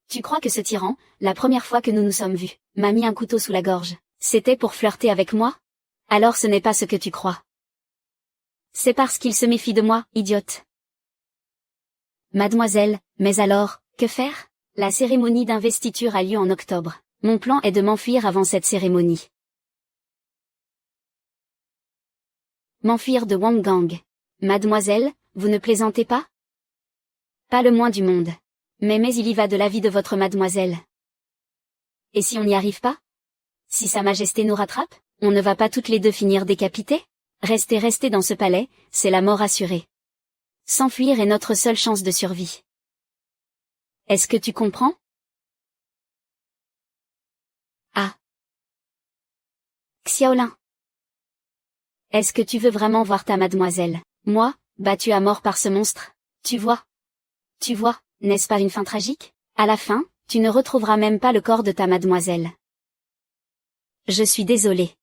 Tu crois que ce tyran, la première fois que nous nous sommes vus, m'a mis un couteau sous la gorge, c'était pour flirter avec moi? Alors ce n'est pas ce que tu crois. C'est parce qu'il se méfie de moi, idiote. Mademoiselle, mais alors, que faire? La cérémonie d'investiture a lieu en octobre. Mon plan est de m'enfuir avant cette cérémonie. M'enfuir de Wanggang. Mademoiselle, vous ne plaisantez pas? Pas le moins du monde. Mais il y va de la vie de votre mademoiselle. Et si on n'y arrive pas? Si Sa Majesté nous rattrape, on ne va pas toutes les deux finir décapitées? Rester dans ce palais, c'est la mort assurée. S'enfuir est notre seule chance de survie. Est-ce que tu comprends? Ah. Xiaolin. Est-ce que tu veux vraiment voir ta mademoiselle? Moi, battu à mort par ce monstre? Tu vois, n'est-ce pas une fin tragique? À la fin, tu ne retrouveras même pas le corps de ta mademoiselle. Je suis désolée.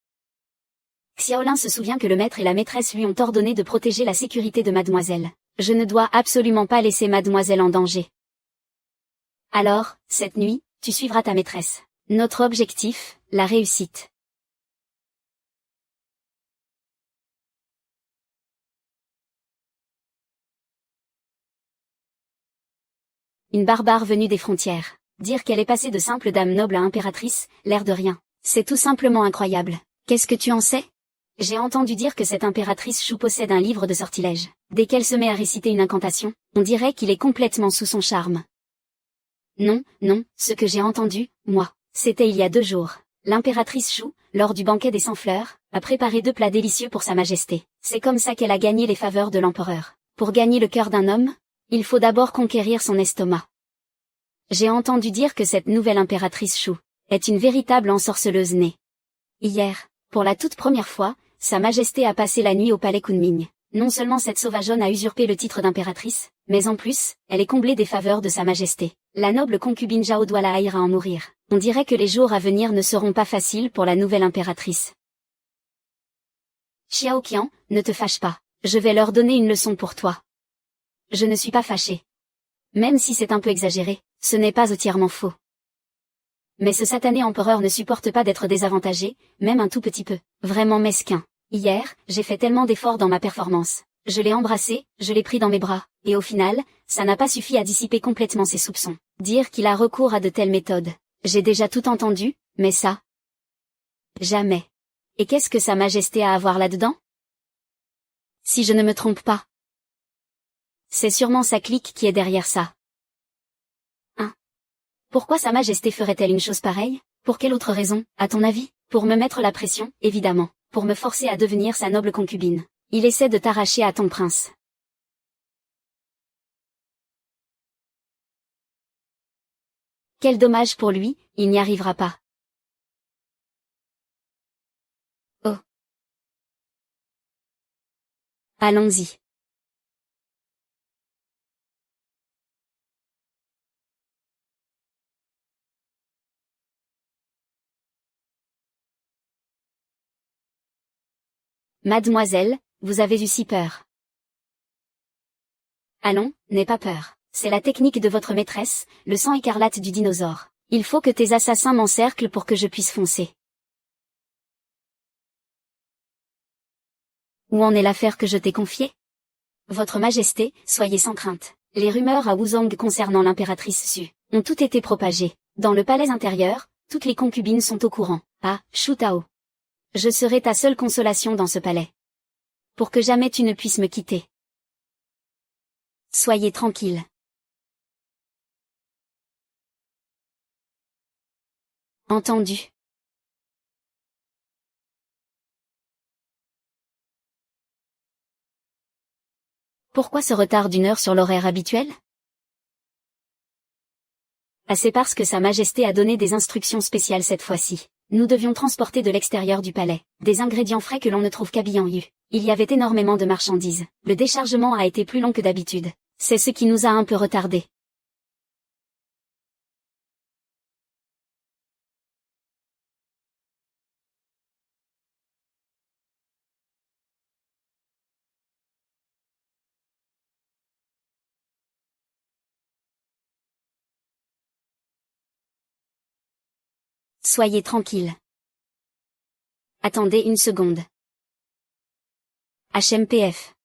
Xiaolin se souvient que le maître et la maîtresse lui ont ordonné de protéger la sécurité de mademoiselle. Je ne dois absolument pas laisser mademoiselle en danger. Alors, cette nuit, tu suivras ta maîtresse. Notre objectif, la réussite. Une barbare venue des frontières. Dire qu'elle est passée de simple dame noble à impératrice, l'air de rien. C'est tout simplement incroyable. Qu'est-ce que tu en sais? J'ai entendu dire que cette impératrice Chou possède un livre de sortilèges. Dès qu'elle se met à réciter une incantation, on dirait qu'il est complètement sous son charme. Non, non, ce que j'ai entendu, moi, c'était il y a 2 jours. L'impératrice Chou, lors du banquet des 100 fleurs, a préparé 2 plats délicieux pour sa majesté. C'est comme ça qu'elle a gagné les faveurs de l'empereur. Pour gagner le cœur d'un homme, il faut d'abord conquérir son estomac. J'ai entendu dire que cette nouvelle impératrice Chou est une véritable ensorceleuse née. Hier, pour la toute première fois, sa majesté a passé la nuit au palais Kunming. Non seulement cette sauvageonne a usurpé le titre d'impératrice, mais en plus, elle est comblée des faveurs de sa majesté. La noble concubine Zhao doit la haïr à en mourir. On dirait que les jours à venir ne seront pas faciles pour la nouvelle impératrice. Xiao Qian, ne te fâche pas. Je vais leur donner une leçon pour toi. Je ne suis pas fâché. Même si c'est un peu exagéré, ce n'est pas entièrement faux. Mais ce satané empereur ne supporte pas d'être désavantagé, même un tout petit peu. Vraiment mesquin. Hier, j'ai fait tellement d'efforts dans ma performance. Je l'ai embrassé, je l'ai pris dans mes bras, et au final, ça n'a pas suffi à dissiper complètement ses soupçons. Dire qu'il a recours à de telles méthodes. J'ai déjà tout entendu, mais ça... Jamais. Et qu'est-ce que Sa Majesté a à voir là-dedans? Si je ne me trompe pas. C'est sûrement sa clique qui est derrière ça. Hein? Pourquoi Sa Majesté ferait-elle une chose pareille? Pour quelle autre raison, à ton avis? Pour me mettre la pression, évidemment. Pour me forcer à devenir sa noble concubine. Il essaie de t'arracher à ton prince. Quel dommage pour lui, il n'y arrivera pas. Oh. Allons-y. Mademoiselle, vous avez eu si peur. Allons, n'aie pas peur. C'est la technique de votre maîtresse, le sang écarlate du dinosaure. Il faut que tes assassins m'encerclent pour que je puisse foncer. Où en est l'affaire que je t'ai confiée? Votre Majesté, soyez sans crainte. Les rumeurs à Wuzong concernant l'impératrice Su ont toutes été propagées. Dans le palais intérieur, toutes les concubines sont au courant. Ah, Shu Tao. Je serai ta seule consolation dans ce palais. Pour que jamais tu ne puisses me quitter. Soyez tranquille. Entendu. Pourquoi ce retard d'1 heure sur l'horaire habituel? Ah, c'est parce que Sa Majesté a donné des instructions spéciales cette fois-ci. Nous devions transporter de l'extérieur du palais des ingrédients frais que l'on ne trouve qu'à Bianyu. Il y avait énormément de marchandises. Le déchargement a été plus long que d'habitude. C'est ce qui nous a un peu retardés. Soyez tranquille. Attendez une seconde. HMPF.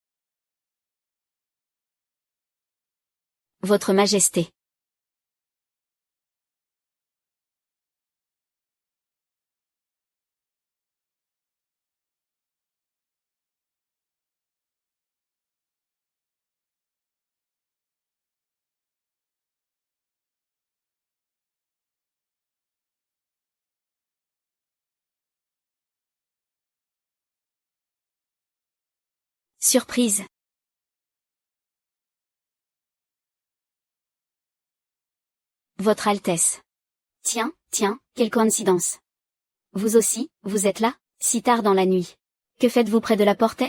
Votre Majesté. Surprise. Votre Altesse. Tiens, quelle coïncidence. Vous aussi, vous êtes là, si tard dans la nuit. Que faites-vous près de la porte?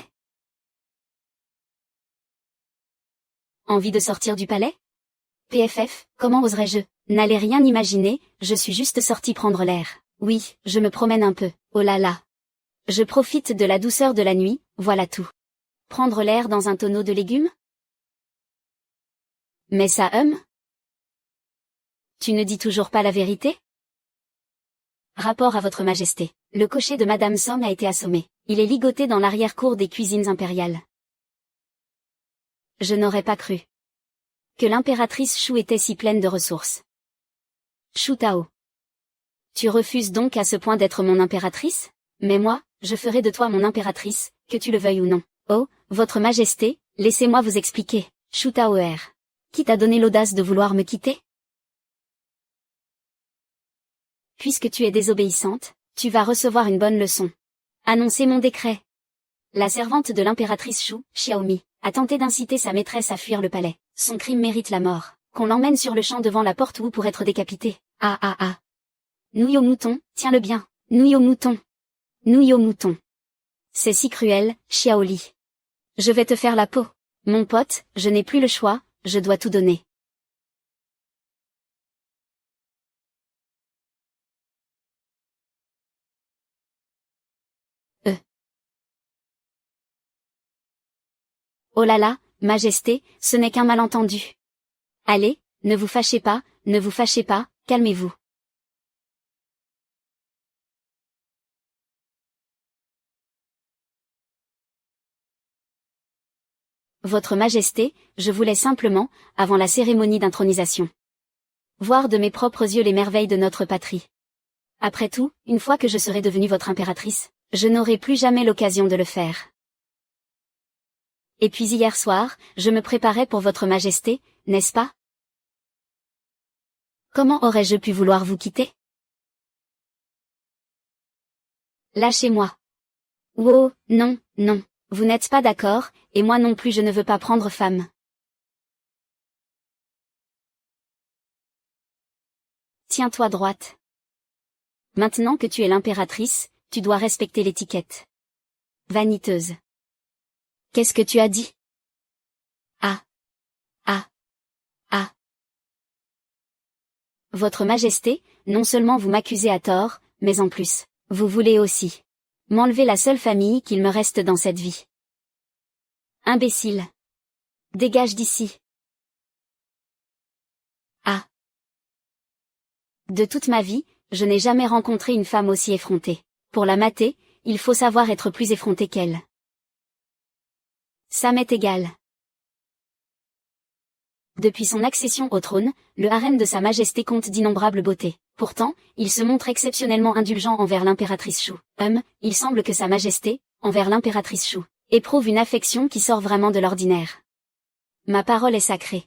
Envie de sortir du palais? PFF, comment oserais-je? N'allez rien imaginer, je suis juste sorti prendre l'air. Oui, je me promène un peu. Oh là là. Je profite de la douceur de la nuit, voilà tout. Prendre l'air dans un tonneau de légumes? Mais ça Tu ne dis toujours pas la vérité? Rapport à votre majesté. Le cocher de Madame Song a été assommé. Il est ligoté dans l'arrière-cour des cuisines impériales. Je n'aurais pas cru que l'impératrice Shu était si pleine de ressources. Shu Tao. Tu refuses donc à ce point d'être mon impératrice? Mais moi, je ferai de toi mon impératrice, que tu le veuilles ou non. Oh, votre majesté, laissez-moi vous expliquer. Shu Taoer. Qui t'a donné l'audace de vouloir me quitter? Puisque tu es désobéissante, tu vas recevoir une bonne leçon. Annoncez mon décret. La servante de l'impératrice Shu, Xiaomi, a tenté d'inciter sa maîtresse à fuir le palais. Son crime mérite la mort. Qu'on l'emmène sur le champ devant la porte Wu pour être décapité. Ah ah ah. Nouille au mouton, tiens-le bien. Nouille au mouton. Nouille au mouton. C'est si cruel, Xiaoli. Je vais te faire la peau. Mon pote, je n'ai plus le choix, je dois tout donner. Oh là là, majesté, ce n'est qu'un malentendu. Allez, ne vous fâchez pas, calmez-vous. Votre majesté, je voulais simplement, avant la cérémonie d'intronisation, voir de mes propres yeux les merveilles de notre patrie. Après tout, une fois que je serai devenue votre impératrice, je n'aurai plus jamais l'occasion de le faire. Et puis hier soir, je me préparais pour votre majesté, n'est-ce pas? Comment aurais-je pu vouloir vous quitter? Lâchez-moi. Oh, non, non, vous n'êtes pas d'accord, et moi non plus je ne veux pas prendre femme. Tiens-toi droite. Maintenant que tu es l'impératrice, tu dois respecter l'étiquette. Vaniteuse. Qu'est-ce que tu as dit? Ah. Ah. Ah. Votre majesté, non seulement vous m'accusez à tort, mais en plus, vous voulez aussi m'enlever la seule famille qu'il me reste dans cette vie. Imbécile. Dégage d'ici. Ah. De toute ma vie, je n'ai jamais rencontré une femme aussi effrontée. Pour la mater, il faut savoir être plus effronté qu'elle. Ça m'est égal. Depuis son accession au trône, le harem de Sa Majesté compte d'innombrables beautés. Pourtant, il se montre exceptionnellement indulgent envers l'impératrice Shu. Il semble que Sa Majesté, envers l'impératrice Shu, éprouve une affection qui sort vraiment de l'ordinaire. Ma parole est sacrée.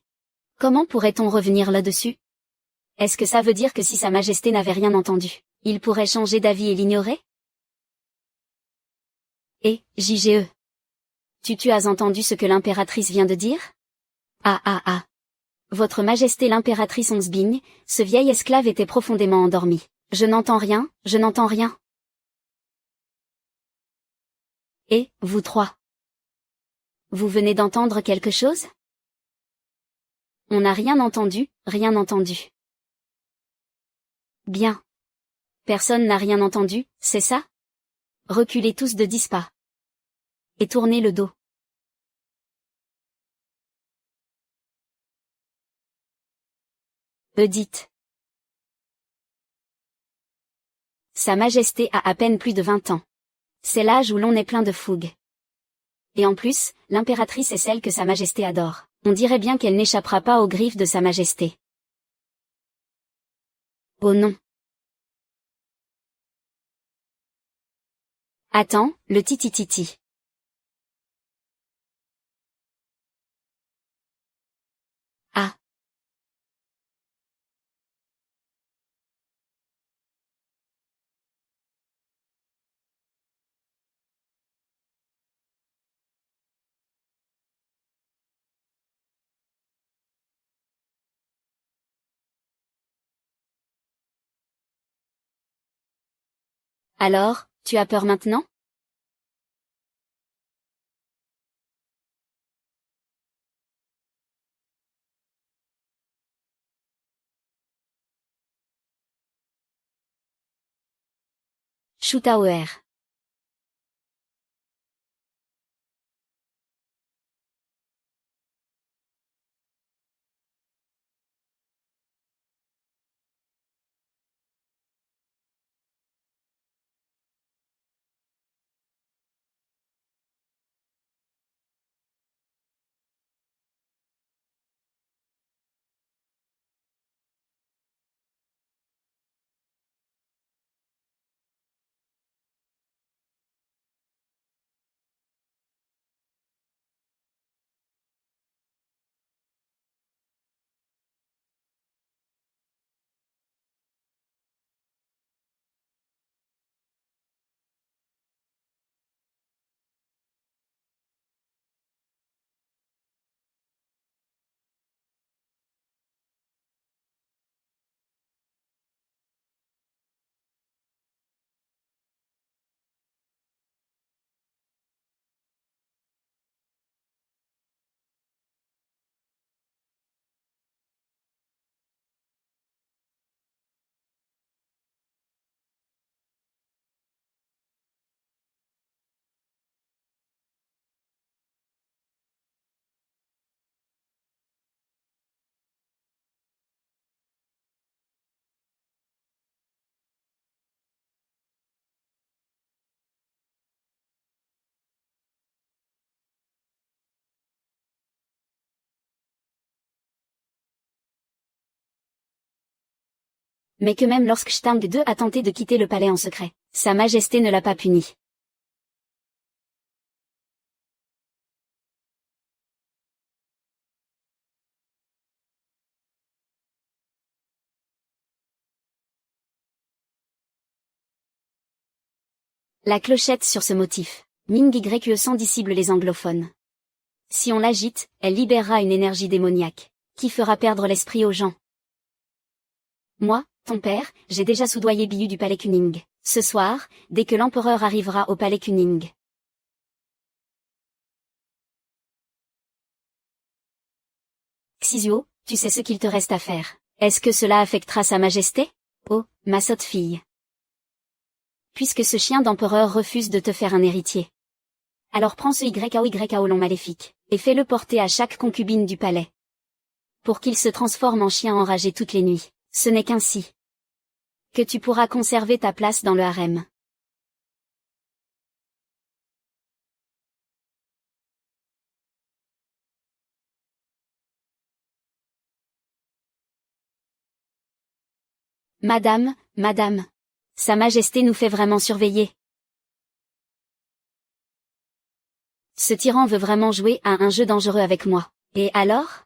Comment pourrait-on revenir là-dessus? Est-ce que ça veut dire que si Sa Majesté n'avait rien entendu, il pourrait changer d'avis et l'ignorer? Et, JGE. Tu as entendu ce que l'impératrice vient de dire? Ah ah ah. Votre Majesté l'impératrice Onsbing, ce vieil esclave était profondément endormi. Je n'entends rien, je n'entends rien. Et, vous trois. Vous venez d'entendre quelque chose? On n'a rien entendu, rien entendu. Bien. Personne n'a rien entendu, c'est ça? Reculez tous de 10 pas. Et tournez le dos. Dites. Sa Majesté a à peine plus de 20 ans. C'est l'âge où l'on est plein de fougue. Et en plus, l'impératrice est celle que Sa Majesté adore. On dirait bien qu'elle n'échappera pas aux griffes de Sa Majesté. Oh non. Attends, le titi-titi. Ah. Alors, tu as peur maintenant? Shu Taoer. Mais que même lorsque Stang II a tenté de quitter le palais en secret, Sa Majesté ne l'a pas puni. La clochette sur ce motif. Ming YE disciple les anglophones. Si on l'agite, elle libérera une énergie démoniaque, qui fera perdre l'esprit aux gens. Moi, ton père, j'ai déjà soudoyé Biyu du palais Kuning. Ce soir, dès que l'empereur arrivera au palais Kuning. Xizuo, tu sais ce qu'il te reste à faire. Est-ce que cela affectera Sa Majesté? Oh, ma sotte fille. Puisque ce chien d'empereur refuse de te faire un héritier. Alors prends ce YAO long maléfique, et fais-le porter à chaque concubine du palais. Pour qu'il se transforme en chien enragé toutes les nuits, ce n'est qu'ainsi que tu pourras conserver ta place dans le harem. Madame, madame. Sa Majesté nous fait vraiment surveiller. Ce tyran veut vraiment jouer à un jeu dangereux avec moi. Et alors?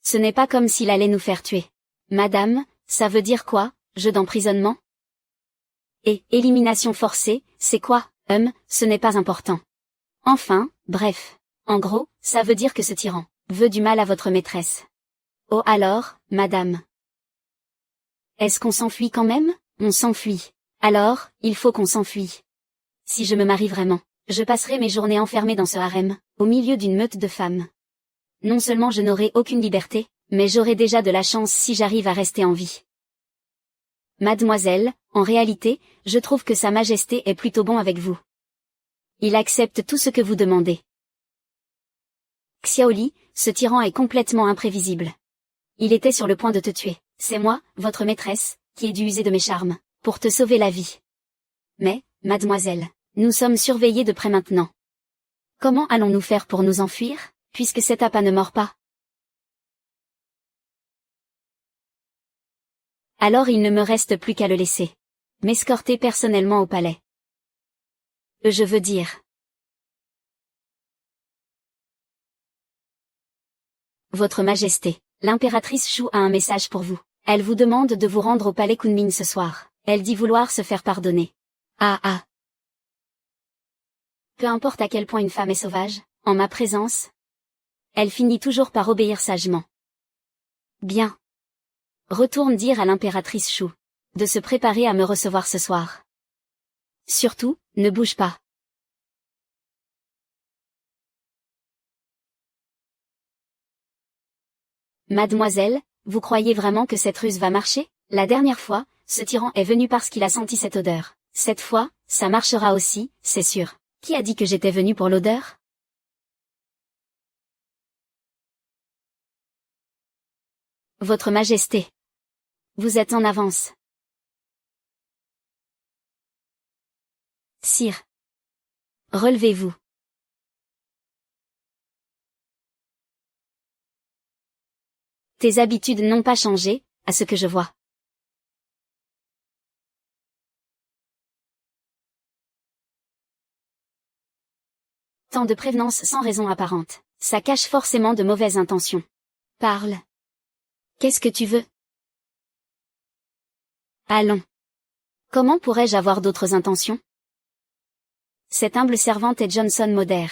Ce n'est pas comme s'il allait nous faire tuer. Madame, ça veut dire quoi, jeu d'emprisonnement? Et, élimination forcée, c'est quoi? Ce n'est pas important. Enfin, bref. En gros, ça veut dire que ce tyran veut du mal à votre maîtresse. Oh alors, madame. Est-ce qu'on s'enfuit quand même? On s'enfuit. Alors, il faut qu'on s'enfuit. Si je me marie vraiment, je passerai mes journées enfermée dans ce harem, au milieu d'une meute de femmes. Non seulement je n'aurai aucune liberté, mais j'aurai déjà de la chance si j'arrive à rester en vie. Mademoiselle, en réalité, je trouve que Sa Majesté est plutôt bon avec vous. Il accepte tout ce que vous demandez. Xiaoli, ce tyran est complètement imprévisible. Il était sur le point de te tuer. C'est moi, votre maîtresse, qui ai dû user de mes charmes, pour te sauver la vie. Mais, mademoiselle, nous sommes surveillés de près maintenant. Comment allons-nous faire pour nous enfuir, puisque cet appât ne mord pas? Alors il ne me reste plus qu'à le laisser m'escorter personnellement au palais. Je veux dire. Votre Majesté, l'impératrice Shu a un message pour vous. Elle vous demande de vous rendre au palais Kunming ce soir. Elle dit vouloir se faire pardonner. Ah. Peu importe à quel point une femme est sauvage, en ma présence, elle finit toujours par obéir sagement. Bien. Retourne dire à l'impératrice Shu de se préparer à me recevoir ce soir. Surtout, ne bouge pas. Mademoiselle, vous croyez vraiment que cette ruse va marcher? La dernière fois, ce tyran est venu parce qu'il a senti cette odeur. Cette fois, ça marchera aussi, c'est sûr. Qui a dit que j'étais venu pour l'odeur? Votre Majesté. Vous êtes en avance. Sire. Relevez-vous. Tes habitudes n'ont pas changé, à ce que je vois. Tant de prévenance sans raison apparente, ça cache forcément de mauvaises intentions. Parle. Qu'est-ce que tu veux? Allons. Comment pourrais-je avoir d'autres intentions? Cette humble servante est Johnson Moder.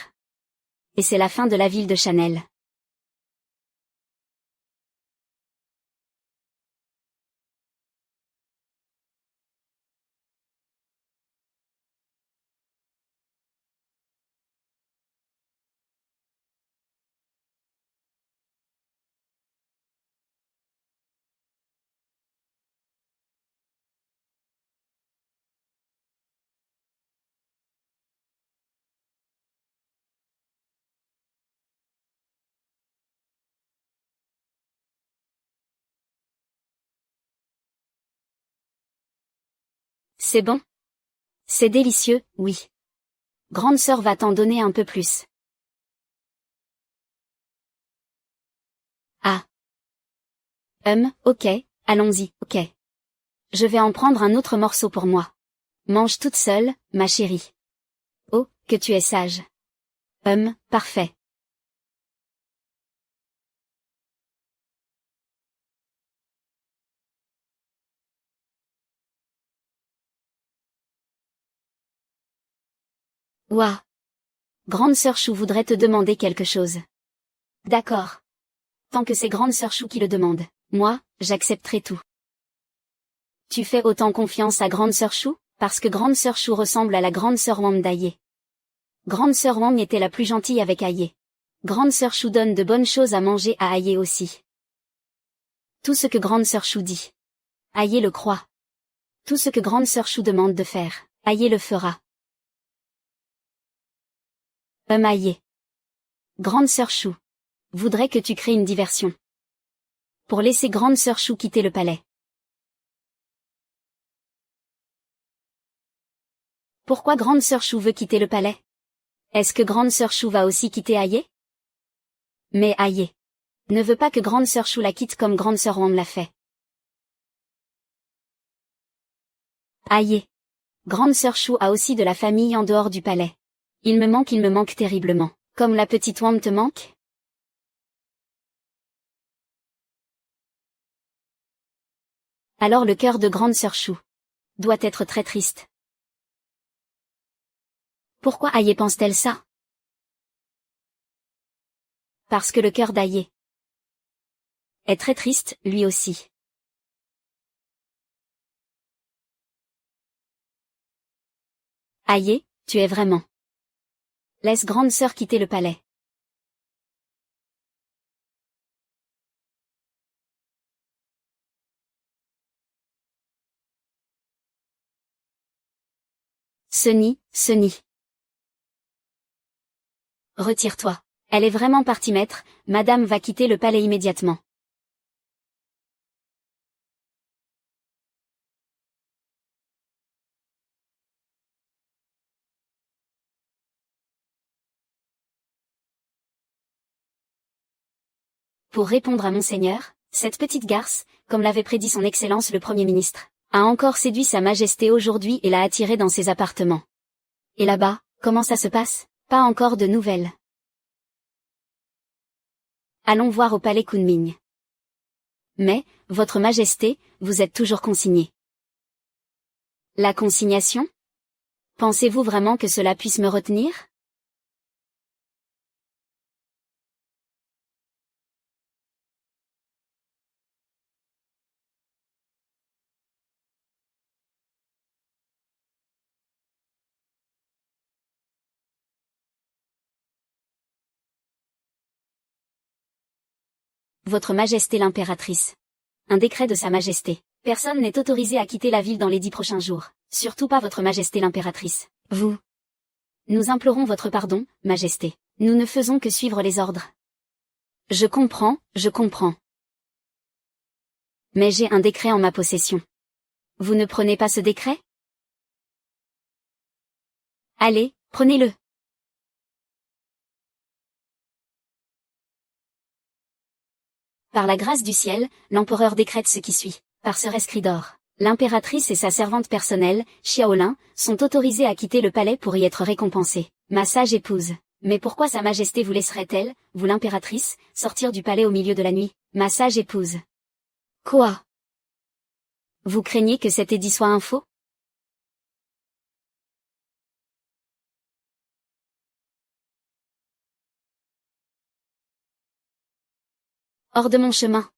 Et c'est la fin de la ville de Chanel. C'est bon? C'est délicieux, oui. Grande sœur va t'en donner un peu plus. Ah. Ok, allons-y, ok. Je vais en prendre un autre morceau pour moi. Mange toute seule, ma chérie. Oh, que tu es sage. Parfait. Ouah. Grande sœur Chou voudrait te demander quelque chose. D'accord. Tant que c'est grande sœur Chou qui le demande, moi, j'accepterai tout. Tu fais autant confiance à grande sœur Chou, parce que grande sœur Chou ressemble à la grande sœur Wang d'Aye. Grande sœur Wang était la plus gentille avec Aye. Grande sœur Chou donne de bonnes choses à manger à Aye aussi. Tout ce que grande sœur Chou dit, Aye le croit. Tout ce que grande sœur Chou demande de faire, Aye le fera. Aye. Grande sœur Chou voudrait que tu crées une diversion. Pour laisser grande sœur Chou quitter le palais. Pourquoi grande sœur Chou veut quitter le palais? Est-ce que grande sœur Chou va aussi quitter Aye? Mais Aye ne veut pas que grande sœur Chou la quitte comme grande sœur Wang l'a fait. Aye. Grande sœur Chou a aussi de la famille en dehors du palais. Il me manque terriblement. Comme la petite Wang te manque? Alors le cœur de grande sœur Chou doit être très triste. Pourquoi Aye pense-t-elle ça? Parce que le cœur d'Aye est très triste, lui aussi. Aye, tu es vraiment. Laisse grande sœur quitter le palais. Sunny. Retire-toi. Elle est vraiment partie maître, madame va quitter le palais immédiatement. Pour répondre à Monseigneur, cette petite garce, comme l'avait prédit son Excellence le Premier ministre, a encore séduit Sa Majesté aujourd'hui et l'a attirée dans ses appartements. Et là-bas, comment ça se passe? Pas encore de nouvelles. Allons voir au palais Kunming. Mais, Votre Majesté, vous êtes toujours consigné. La consignation? Pensez-vous vraiment que cela puisse me retenir? Votre Majesté l'impératrice. Un décret de Sa Majesté. Personne n'est autorisé à quitter la ville dans les 10 prochains jours. Surtout pas Votre Majesté l'impératrice. Vous. Nous implorons votre pardon, Majesté. Nous ne faisons que suivre les ordres. Je comprends. Mais j'ai un décret en ma possession. Vous ne prenez pas ce décret? Allez, prenez-le. Par la grâce du ciel, l'empereur décrète ce qui suit. Par ce rescrit d'or, l'impératrice et sa servante personnelle, Xiaolin, sont autorisées à quitter le palais pour y être récompensées. Ma sage épouse. Mais pourquoi Sa Majesté vous laisserait-elle, vous l'impératrice, sortir du palais au milieu de la nuit? Ma sage épouse. Quoi? Vous craignez que cet édit soit un faux? Hors de mon chemin.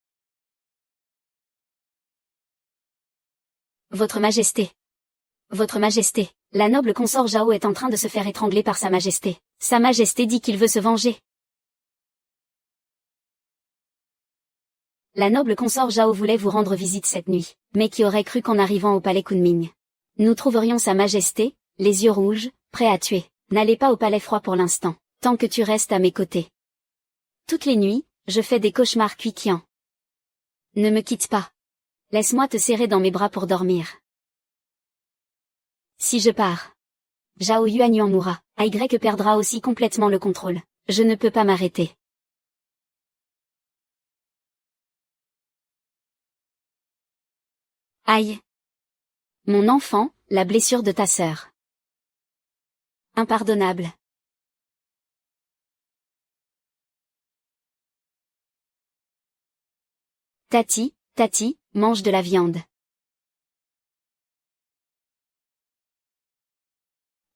Votre Majesté. Votre Majesté, la noble consort Zhao est en train de se faire étrangler par Sa Majesté. Sa Majesté dit qu'il veut se venger. La noble consort Zhao voulait vous rendre visite cette nuit, mais qui aurait cru qu'en arrivant au palais Kunming, nous trouverions Sa Majesté, les yeux rouges, prêt à tuer. N'allez pas au palais froid pour l'instant, tant que tu restes à mes côtés. Toutes les nuits, je fais des cauchemars cuiquiants. Ne me quitte pas. Laisse-moi te serrer dans mes bras pour dormir. Si je pars, Zhao Yuanyuan mourra, Ay perdra aussi complètement le contrôle. Je ne peux pas m'arrêter. Aïe. Mon enfant, la blessure de ta sœur. Impardonnable. Tati, Tati, mange de la viande.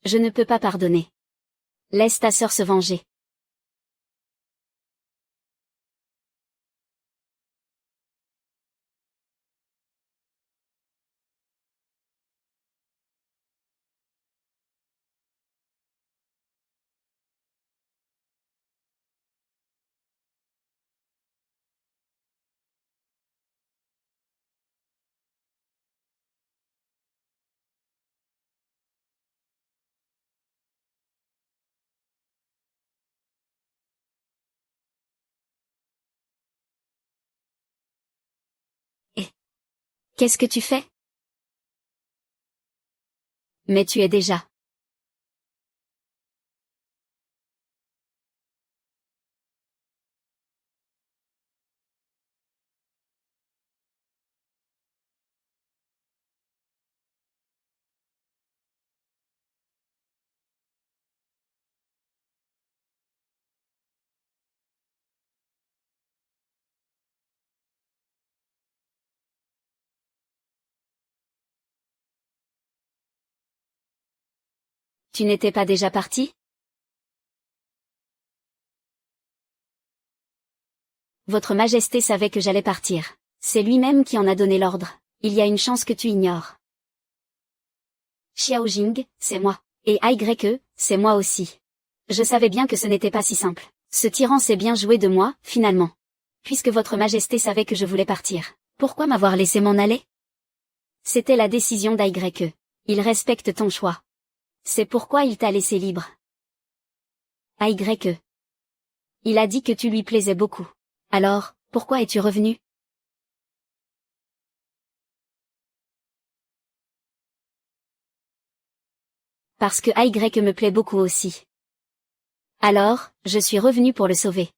Je ne peux pas pardonner. Laisse ta sœur se venger. Et qu'est-ce que tu fais? Mais tu es déjà. Tu n'étais pas déjà parti? Votre Majesté savait que j'allais partir. C'est lui-même qui en a donné l'ordre. Il y a une chance que tu ignores. Xiao Jing, c'est moi. Et Aigre, c'est moi aussi. Je savais bien que ce n'était pas si simple. Ce tyran s'est bien joué de moi, finalement. Puisque votre Majesté savait que je voulais partir, pourquoi m'avoir laissé m'en aller? C'était la décision d'Aigre. Il respecte ton choix. C'est pourquoi il t'a laissé libre. Aigre. Il a dit que tu lui plaisais beaucoup. Alors, pourquoi es-tu revenu? Parce que Aigre me plaît beaucoup aussi. Alors, je suis revenu pour le sauver.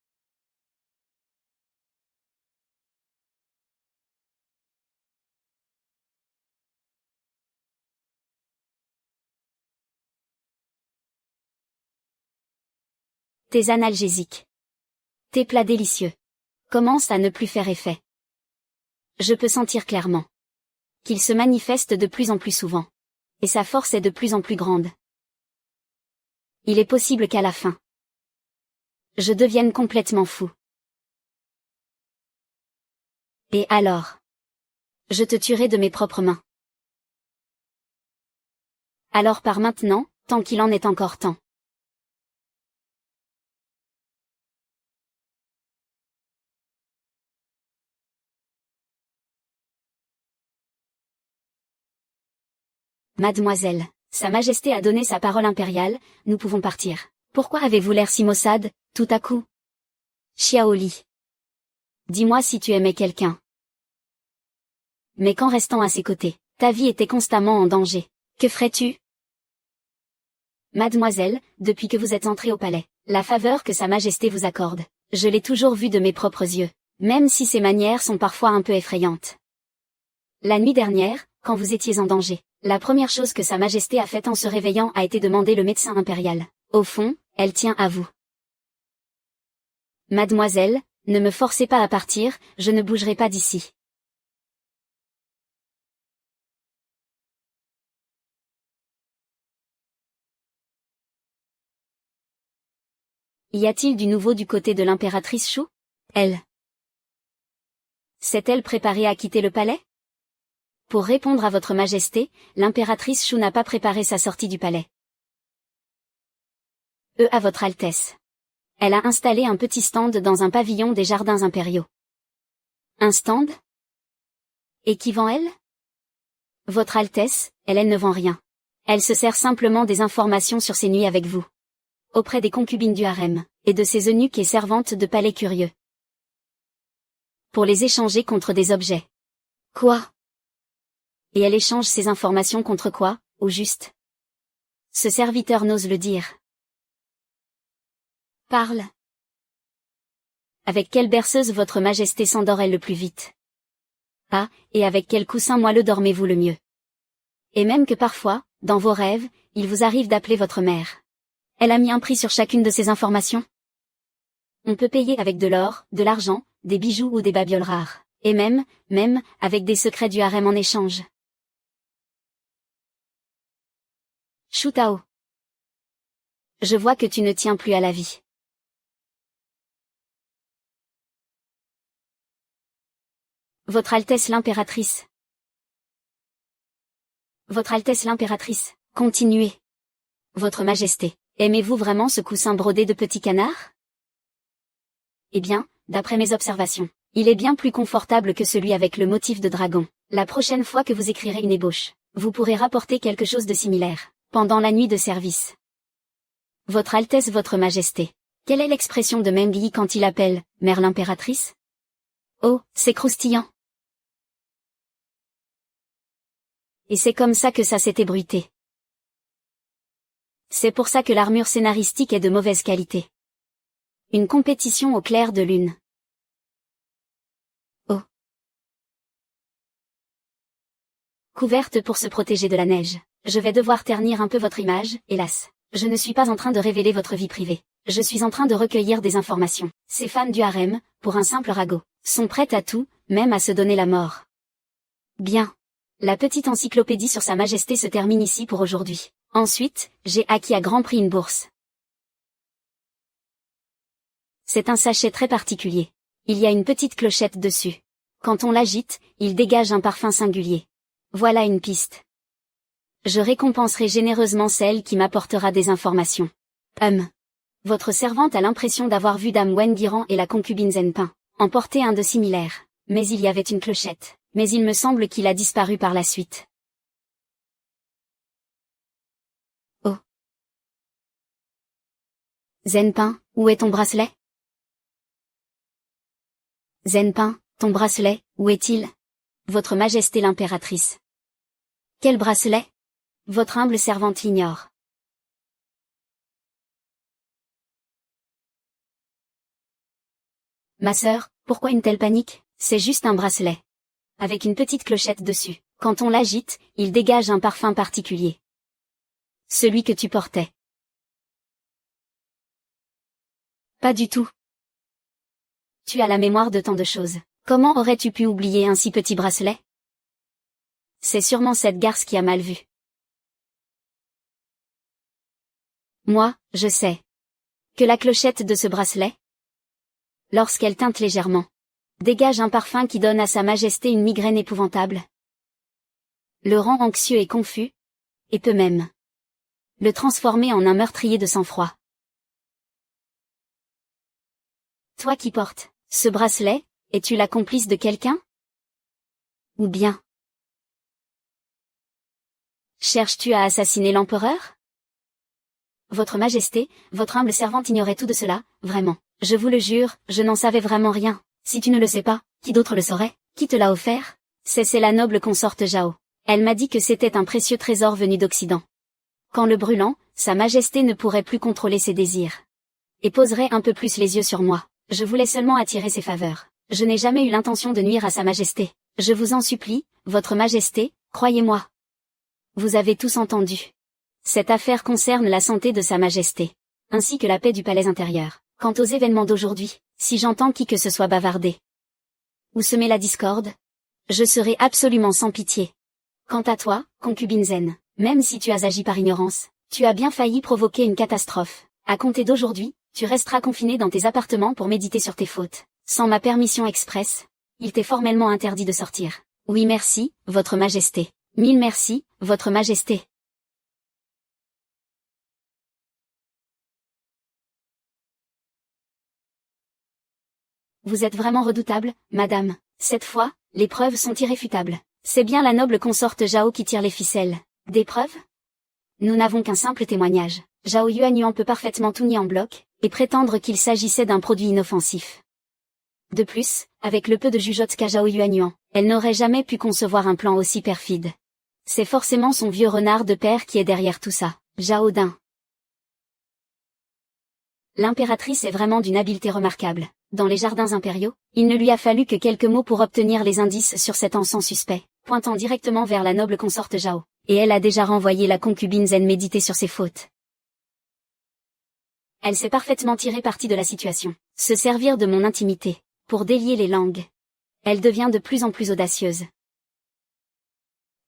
Tes analgésiques. Tes plats délicieux. Commencent à ne plus faire effet. Je peux sentir clairement qu'il se manifeste de plus en plus souvent. Et sa force est de plus en plus grande. Il est possible qu'à la fin, je devienne complètement fou. Et alors, je te tuerai de mes propres mains. Alors pars maintenant, tant qu'il en est encore temps. Mademoiselle, Sa Majesté a donné sa parole impériale, nous pouvons partir. Pourquoi avez-vous l'air si maussade, tout à coup? Xiaoli. Dis-moi si tu aimais quelqu'un. Mais qu'en restant à ses côtés, ta vie était constamment en danger. Que ferais-tu? Mademoiselle, depuis que vous êtes entrée au palais, la faveur que Sa Majesté vous accorde, je l'ai toujours vue de mes propres yeux, même si ses manières sont parfois un peu effrayantes. La nuit dernière, quand vous étiez en danger, la première chose que Sa Majesté a faite en se réveillant a été demander le médecin impérial. Au fond, elle tient à vous. Mademoiselle, ne me forcez pas à partir, je ne bougerai pas d'ici. Y a-t-il du nouveau du côté de l'impératrice Shu? Elle. S'est-elle préparée à quitter le palais? Pour répondre à votre Majesté, l'impératrice Shu n'a pas préparé sa sortie du palais. À votre Altesse. Elle a installé un petit stand dans un pavillon des jardins impériaux. Un stand? Et qui vend elle? Votre Altesse, elle ne vend rien. Elle se sert simplement des informations sur ses nuits avec vous. Auprès des concubines du harem, et de ses eunuques et servantes de palais curieux. Pour les échanger contre des objets. Quoi? Et elle échange ces informations contre quoi, au juste? Ce serviteur n'ose le dire. Parle. Avec quelle berceuse votre Majesté s'endort-elle le plus vite? Ah, et avec quel coussin moelleux dormez-vous le mieux? Et même que parfois, dans vos rêves, il vous arrive d'appeler votre mère. Elle a mis un prix sur chacune de ces informations. On peut payer avec de l'or, de l'argent, des bijoux ou des babioles rares. Et même, avec des secrets du harem en échange. Shu Tao. Je vois que tu ne tiens plus à la vie. Votre Altesse l'impératrice. Votre Altesse l'impératrice, continuez. Votre Majesté, aimez-vous vraiment ce coussin brodé de petits canards? Eh bien, d'après mes observations, il est bien plus confortable que celui avec le motif de dragon. La prochaine fois que vous écrirez une ébauche, vous pourrez rapporter quelque chose de similaire, pendant la nuit de service. Votre Altesse, votre Majesté. Quelle est l'expression de Meng Yi quand il appelle « Mère l'impératrice » ? Oh, c'est croustillant. Et c'est comme ça que ça s'est ébruité. C'est pour ça que l'armure scénaristique est de mauvaise qualité. Une compétition au clair de lune. Oh. Couverte pour se protéger de la neige. Je vais devoir ternir un peu votre image, hélas. Je ne suis pas en train de révéler votre vie privée. Je suis en train de recueillir des informations. Ces femmes du harem, pour un simple ragot, sont prêtes à tout, même à se donner la mort. Bien. La petite encyclopédie sur Sa Majesté se termine ici pour aujourd'hui. Ensuite, j'ai acquis à grand prix une bourse. C'est un sachet très particulier. Il y a une petite clochette dessus. Quand on l'agite, il dégage un parfum singulier. Voilà une piste. Je récompenserai généreusement celle qui m'apportera des informations. Votre servante a l'impression d'avoir vu Dame Wen Guiran et la concubine Zenpin emporter un de similaire. Mais il y avait une clochette. Mais il me semble qu'il a disparu par la suite. Oh. Zenpin, où est ton bracelet? Zenpin, ton bracelet, où est-il? Votre Majesté l'impératrice. Quel bracelet? Votre humble servante l'ignore. Ma sœur, pourquoi une telle panique? C'est juste un bracelet. Avec une petite clochette dessus. Quand on l'agite, il dégage un parfum particulier. Celui que tu portais. Pas du tout. Tu as la mémoire de tant de choses. Comment aurais-tu pu oublier un si petit bracelet? C'est sûrement cette garce qui a mal vu. Moi, je sais. Que la clochette de ce bracelet, lorsqu'elle teinte légèrement, dégage un parfum qui donne à Sa Majesté une migraine épouvantable. Le rend anxieux et confus, et peut même le transformer en un meurtrier de sang-froid. Toi qui portes ce bracelet, es-tu la complice de quelqu'un? Ou bien cherches-tu à assassiner l'empereur? Votre Majesté, votre humble servante ignorait tout de cela, vraiment. Je vous le jure, je n'en savais vraiment rien. Si tu ne le sais pas, qui d'autre le saurait? Qui te l'a offert? C'est la noble consorte Zhao. Elle m'a dit que c'était un précieux trésor venu d'Occident. Qu'en le brûlant, Sa Majesté ne pourrait plus contrôler ses désirs. Et poserait un peu plus les yeux sur moi. Je voulais seulement attirer ses faveurs. Je n'ai jamais eu l'intention de nuire à Sa Majesté. Je vous en supplie, votre Majesté, croyez-moi. Vous avez tous entendu. Cette affaire concerne la santé de Sa Majesté, ainsi que la paix du palais intérieur. Quant aux événements d'aujourd'hui, si j'entends qui que ce soit bavarder ou semer la discorde, je serai absolument sans pitié. Quant à toi, concubine Zen, même si tu as agi par ignorance, tu as bien failli provoquer une catastrophe. À compter d'aujourd'hui, tu resteras confiné dans tes appartements pour méditer sur tes fautes. Sans ma permission expresse, il t'est formellement interdit de sortir. Oui merci, votre Majesté. Mille merci, votre Majesté. Vous êtes vraiment redoutable, madame. Cette fois, les preuves sont irréfutables. C'est bien la noble consorte Zhao qui tire les ficelles. Des preuves? Nous n'avons qu'un simple témoignage. Zhao Yuanyuan peut parfaitement tout nier en bloc, et prétendre qu'il s'agissait d'un produit inoffensif. De plus, avec le peu de jugeote qu'a Zhao Yuanyuan, elle n'aurait jamais pu concevoir un plan aussi perfide. C'est forcément son vieux renard de père qui est derrière tout ça, Zhao Dun. L'impératrice est vraiment d'une habileté remarquable. Dans les jardins impériaux, il ne lui a fallu que quelques mots pour obtenir les indices sur cet encens suspect, pointant directement vers la noble consorte Zhao. et elle a déjà renvoyé la concubine zen méditer sur ses fautes. Elle sait parfaitement tirer parti de la situation, se servir de mon intimité, pour délier les langues. Elle devient de plus en plus audacieuse.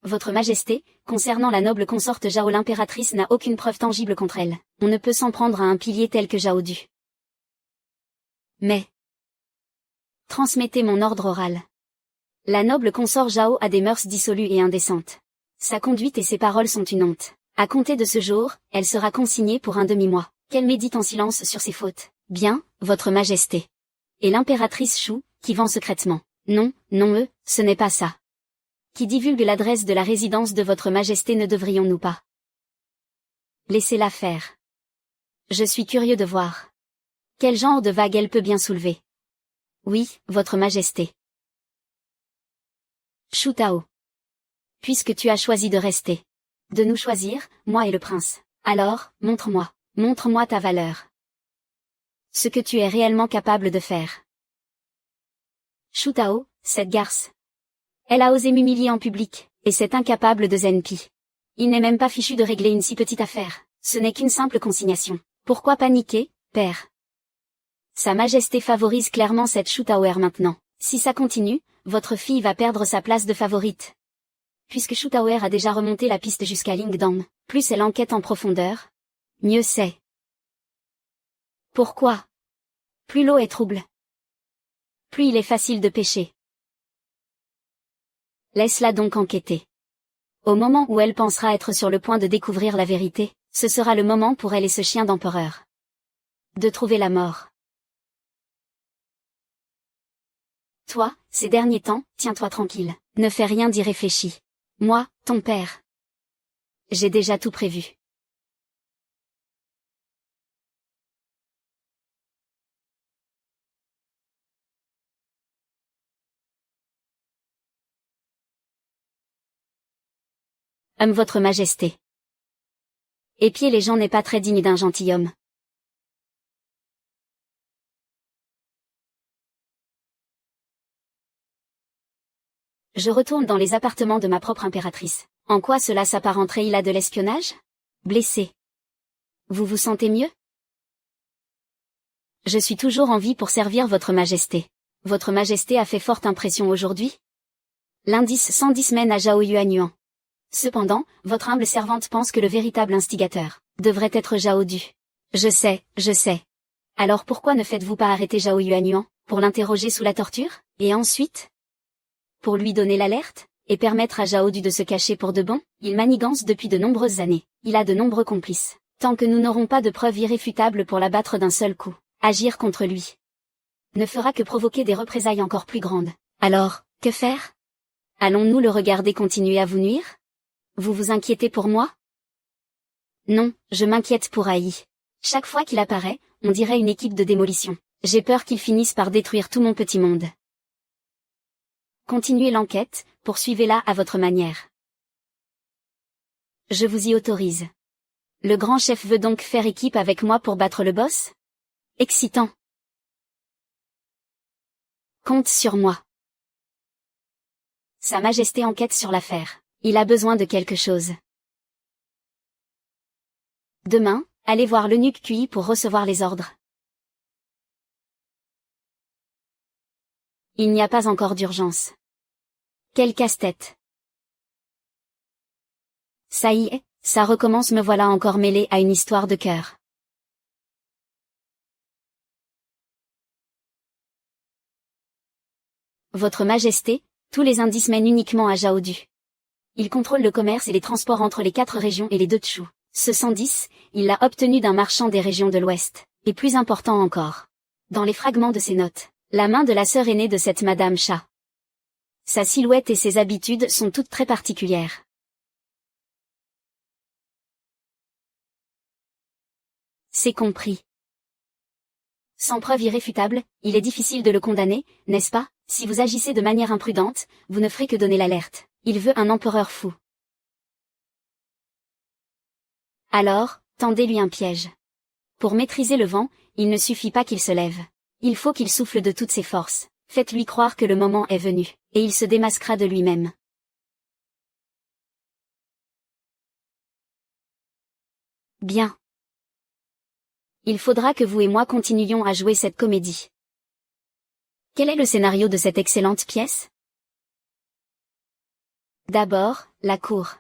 Votre Majesté, concernant la noble consorte Zhao, l'impératrice n'a aucune preuve tangible contre elle. On ne peut s'en prendre à un pilier tel que Zhao Du. Mais transmettez mon ordre oral. La noble consort Zhao a des mœurs dissolues et indécentes. Sa conduite et ses paroles sont une honte. À compter de ce jour, elle sera consignée pour un demi-mois. Qu'elle médite en silence sur ses fautes. Bien, Votre Majesté. Et l'impératrice Shu, qui vend secrètement. Non, ce n'est pas ça. Qui divulgue l'adresse de la résidence de Votre Majesté, ne devrions-nous pas laissez-la faire. Je suis curieux de voir quel genre de vague elle peut bien soulever. Oui, Votre Majesté. Shu Tao. Puisque tu as choisi de rester, de nous choisir, moi et le prince, alors, montre-moi ta valeur. Ce que tu es réellement capable de faire. Shu Tao, cette garce. Elle a osé m'humilier en public, et c'est incapable de Zenpi. Il n'est même pas fichu de régler une si petite affaire, ce n'est qu'une simple consignation. Pourquoi paniquer, père? Sa Majesté favorise clairement cette Shu Taoer maintenant. Si ça continue, votre fille va perdre sa place de favorite. Puisque Shu Taoer a déjà remonté la piste jusqu'à Lingdong, plus elle enquête en profondeur, mieux c'est. Pourquoi? Plus l'eau est trouble, plus il est facile de pêcher. Laisse-la donc enquêter. Au moment où elle pensera être sur le point de découvrir la vérité, ce sera le moment pour elle et ce chien d'empereur de trouver la mort. Toi, ces derniers temps, tiens-toi tranquille, ne fais rien d'irréfléchi. Moi, ton père. J'ai déjà tout prévu. Votre Majesté. Épier les gens n'est pas très digne d'un gentilhomme. Je retourne dans les appartements de ma propre impératrice. En quoi cela s'apparenterait-il à de l'espionnage? Blessé. Vous vous sentez mieux? Je suis toujours en vie pour servir Votre Majesté. Votre Majesté a fait forte impression aujourd'hui? L'indice 110 mène à Zhao Yuanyuan. Cependant, votre humble servante pense que le véritable instigateur devrait être Zhao Du. Je sais. Alors pourquoi ne faites-vous pas arrêter Zhao Yuanyuan, pour l'interroger sous la torture, et ensuite pour lui donner l'alerte, et permettre à Zhao Du de se cacher pour de bon? Il manigance depuis de nombreuses années, il a de nombreux complices. Tant que nous n'aurons pas de preuves irréfutables pour l'abattre d'un seul coup, agir contre lui ne fera que provoquer des représailles encore plus grandes. Alors, que faire? Allons-nous le regarder continuer à vous nuire? Vous vous inquiétez pour moi? Non, je m'inquiète pour Ai. Chaque fois qu'il apparaît, on dirait une équipe de démolition. J'ai peur qu'il finisse par détruire tout mon petit monde. Continuez l'enquête, poursuivez-la à votre manière. Je vous y autorise. Le grand chef veut donc faire équipe avec moi pour battre le boss? Excitant. Compte sur moi. Sa Majesté enquête sur l'affaire. Il a besoin de quelque chose. Demain, allez voir l'eunuque Kui pour recevoir les ordres. Il n'y a pas encore d'urgence. Quel casse-tête. Ça y est, ça recommence, me voilà encore mêlé à une histoire de cœur. Votre Majesté, tous les indices mènent uniquement à Zhao Du. Il contrôle le commerce et les transports entre les 4 régions et les 2 Tchou. Ce 110, il l'a obtenu d'un marchand des régions de l'Ouest. Et plus important encore, dans les fragments de ses notes, la main de la sœur aînée de cette Madame Cha. Sa silhouette et ses habitudes sont toutes très particulières. C'est compris. Sans preuve irréfutable, il est difficile de le condamner, n'est-ce pas? Si vous agissez de manière imprudente, vous ne ferez que donner l'alerte. Il veut un empereur fou. Alors, tendez-lui un piège. Pour maîtriser le vent, il ne suffit pas qu'il se lève. Il faut qu'il souffle de toutes ses forces. Faites-lui croire que le moment est venu, et il se démasquera de lui-même. Bien. Il faudra que vous et moi continuions à jouer cette comédie. Quel est le scénario de cette excellente pièce? D'abord, la cour.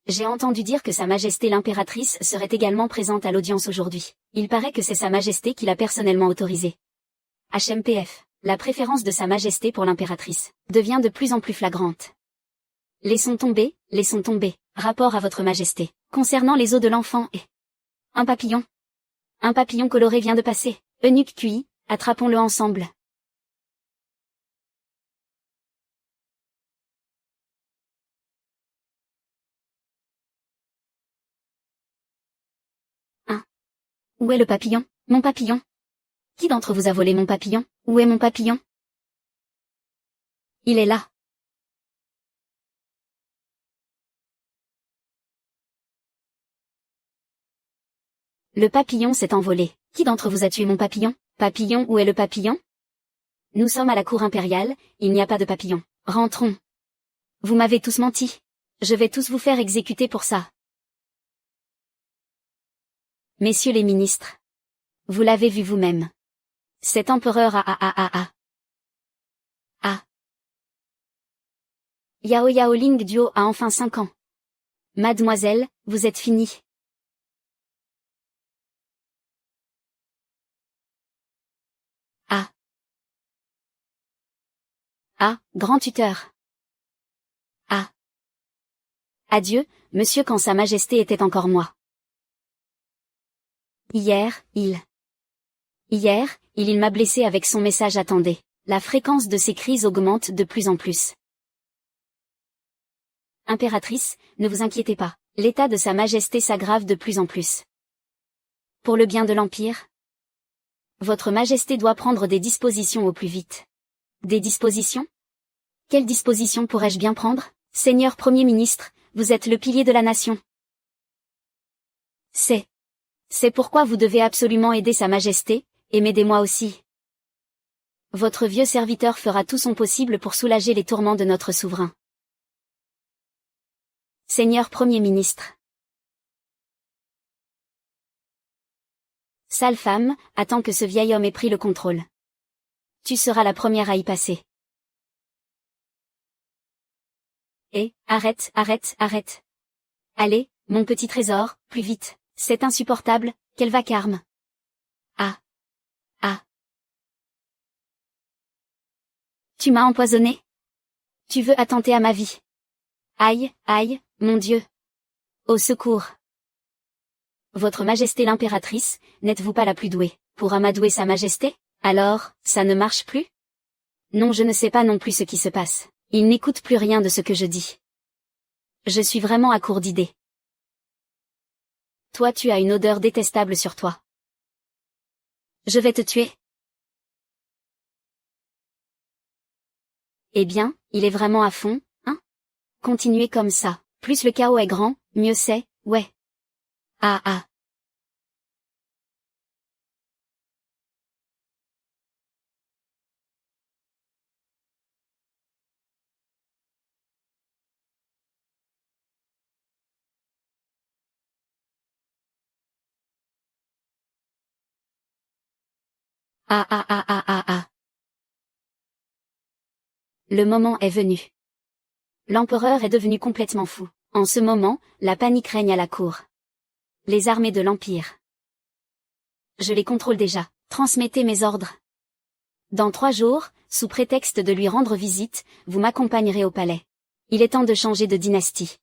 J'ai entendu dire que Sa Majesté l'impératrice serait également présente à l'audience aujourd'hui. Il paraît que c'est Sa Majesté qui l'a personnellement autorisé. HMPF. La préférence de Sa Majesté pour l'impératrice devient de plus en plus flagrante. Laissons tomber, laissons tomber. Rapport à votre Majesté. Concernant les os de l'enfant et... Un papillon. Un papillon coloré vient de passer. Eunuque QI, attrapons-le ensemble. Où est le papillon? Mon papillon? Qui d'entre vous a volé mon papillon? Où est mon papillon? Il est là. Le papillon s'est envolé. Qui d'entre vous a tué mon papillon? Papillon, où est le papillon? Nous sommes à la cour impériale, il n'y a pas de papillon. Rentrons. Vous m'avez tous menti. Je vais tous vous faire exécuter pour ça. Messieurs les ministres. Vous l'avez vu vous-même. Cet empereur Yao Ling Duo a enfin 5 ans. Mademoiselle, vous êtes finie. Grand tuteur. Adieu, monsieur quand Sa Majesté était encore moi. Hier, il m'a blessé avec son message attendez. La fréquence de ses crises augmente de plus en plus. Impératrice, ne vous inquiétez pas, l'état de Sa Majesté s'aggrave de plus en plus. Pour le bien de l'Empire, votre Majesté doit prendre des dispositions au plus vite. Des dispositions? Quelles dispositions pourrais-je bien prendre? Seigneur Premier ministre, vous êtes le pilier de la nation. C'est pourquoi vous devez absolument aider Sa Majesté, et m'aider moi aussi. Votre vieux serviteur fera tout son possible pour soulager les tourments de notre souverain. Seigneur Premier ministre. Sale femme, attends que ce vieil homme ait pris le contrôle. Tu seras la première à y passer. Arrête. Allez, mon petit trésor, plus vite, c'est insupportable, quel vacarme. Tu m'as empoisonné? Tu veux attenter à ma vie? Aïe, mon Dieu. Au secours. Votre Majesté l'impératrice, n'êtes-vous pas la plus douée pour amadouer Sa Majesté? Alors, ça ne marche plus? Non, je ne sais pas non plus ce qui se passe. Il n'écoute plus rien de ce que je dis. Je suis vraiment à court d'idées. Toi tu as une odeur détestable sur toi. Je vais te tuer. Eh bien, il est vraiment à fond, hein? Continuez comme ça. Plus le chaos est grand, mieux c'est, ouais. Le moment est venu. L'empereur est devenu complètement fou. En ce moment, la panique règne à la cour. Les armées de l'Empire. Je les contrôle déjà. Transmettez mes ordres. Dans 3 jours, sous prétexte de lui rendre visite, vous m'accompagnerez au palais. Il est temps de changer de dynastie.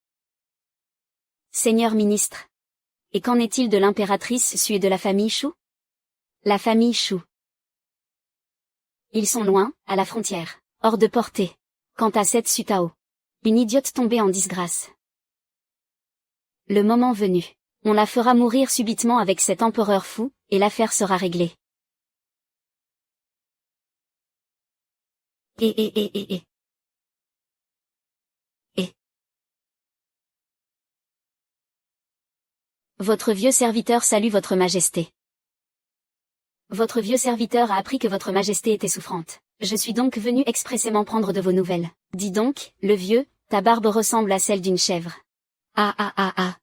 Seigneur ministre. Et qu'en est-il de l'impératrice Sue et de la famille Shu? La famille Shu. Ils sont loin, à la frontière, hors de portée. Quant à cette Sutao. Une idiote tombée en disgrâce. Le moment venu. On la fera mourir subitement avec cet empereur fou, et l'affaire sera réglée. Votre vieux serviteur salue votre Majesté. Votre vieux serviteur a appris que votre majesté était souffrante. Je suis donc venu expressément prendre de vos nouvelles. Dis donc, le vieux, ta barbe ressemble à celle d'une chèvre. Ah ah ah ah.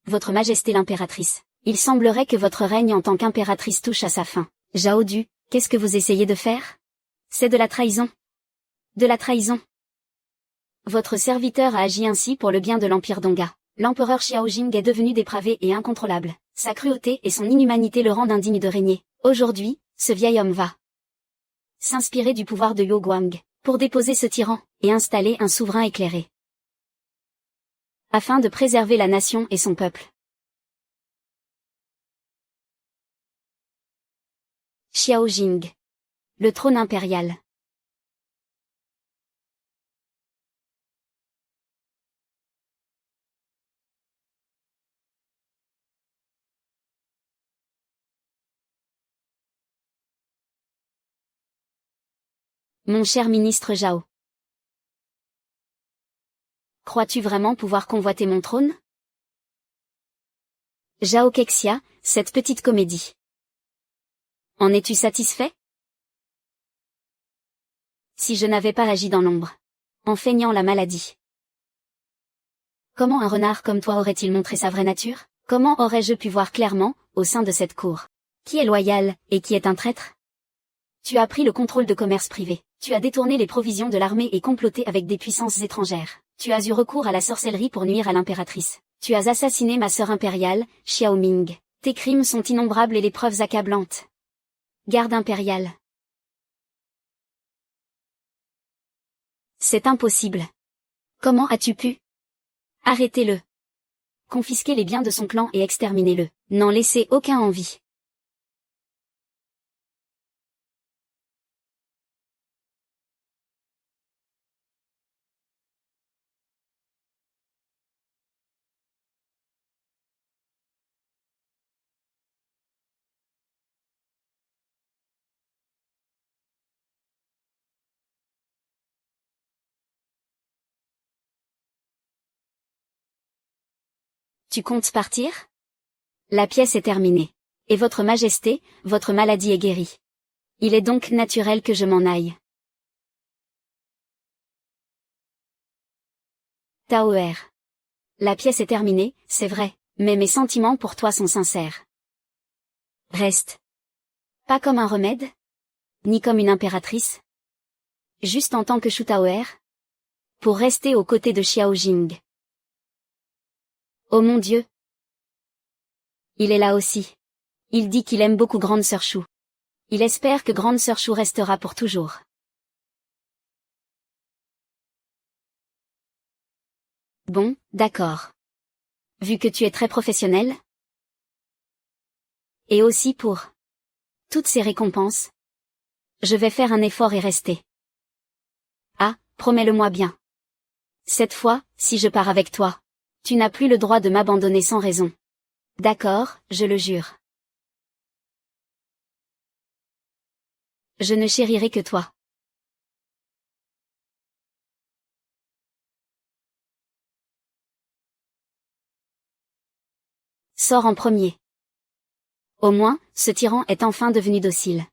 Votre majesté l'impératrice. Il semblerait que votre règne en tant qu'impératrice touche à sa fin. Zhao Du, qu'est-ce que vous essayez de faire? C'est de la trahison. De la trahison. Votre serviteur a agi ainsi pour le bien de l'Empire Donga. L'empereur Xiaojing est devenu dépravé et incontrôlable. Sa cruauté et son inhumanité le rendent indigne de régner. Aujourd'hui, ce vieil homme va s'inspirer du pouvoir de Yo Guang, pour déposer ce tyran, et installer un souverain éclairé. Afin de préserver la nation et son peuple. Xiaojing. Le trône impérial. Mon cher ministre Zhao. Crois-tu vraiment pouvoir convoiter mon trône? Zhao Kexia, cette petite comédie. En es-tu satisfait? Si je n'avais pas agi dans l'ombre. En feignant la maladie. Comment un renard comme toi aurait-il montré sa vraie nature? Comment aurais-je pu voir clairement, au sein de cette cour? Qui est loyal, et qui est un traître? Tu as pris le contrôle de commerce privé. Tu as détourné les provisions de l'armée et comploté avec des puissances étrangères. Tu as eu recours à la sorcellerie pour nuire à l'impératrice. Tu as assassiné ma sœur impériale, Xiao Ming. Tes crimes sont innombrables et les preuves accablantes. Garde impériale. C'est impossible. Comment as-tu pu? Arrêtez-le. Confisquez les biens de son clan et exterminez-le. N'en laissez aucun en vie. Tu comptes partir? La pièce est terminée. Et votre majesté, votre maladie est guérie. Il est donc naturel que je m'en aille. Taoer. La pièce est terminée, c'est vrai, mais mes sentiments pour toi sont sincères. Reste. Pas comme un remède? Ni comme une impératrice? Juste en tant que Shu Taoer? Pour rester aux côtés de Xiaojing. Oh mon Dieu! Il est là aussi. Il dit qu'il aime beaucoup Grande Sœur Shu. Il espère que Grande Sœur Shu restera pour toujours. Bon, d'accord. Vu que tu es très professionnel. Et aussi pour toutes ces récompenses. Je vais faire un effort et rester. Ah, promets-le-moi bien. Cette fois, si je pars avec toi, tu n'as plus le droit de m'abandonner sans raison. D'accord, je le jure. Je ne chérirai que toi. Sors en premier. Au moins, ce tyran est enfin devenu docile.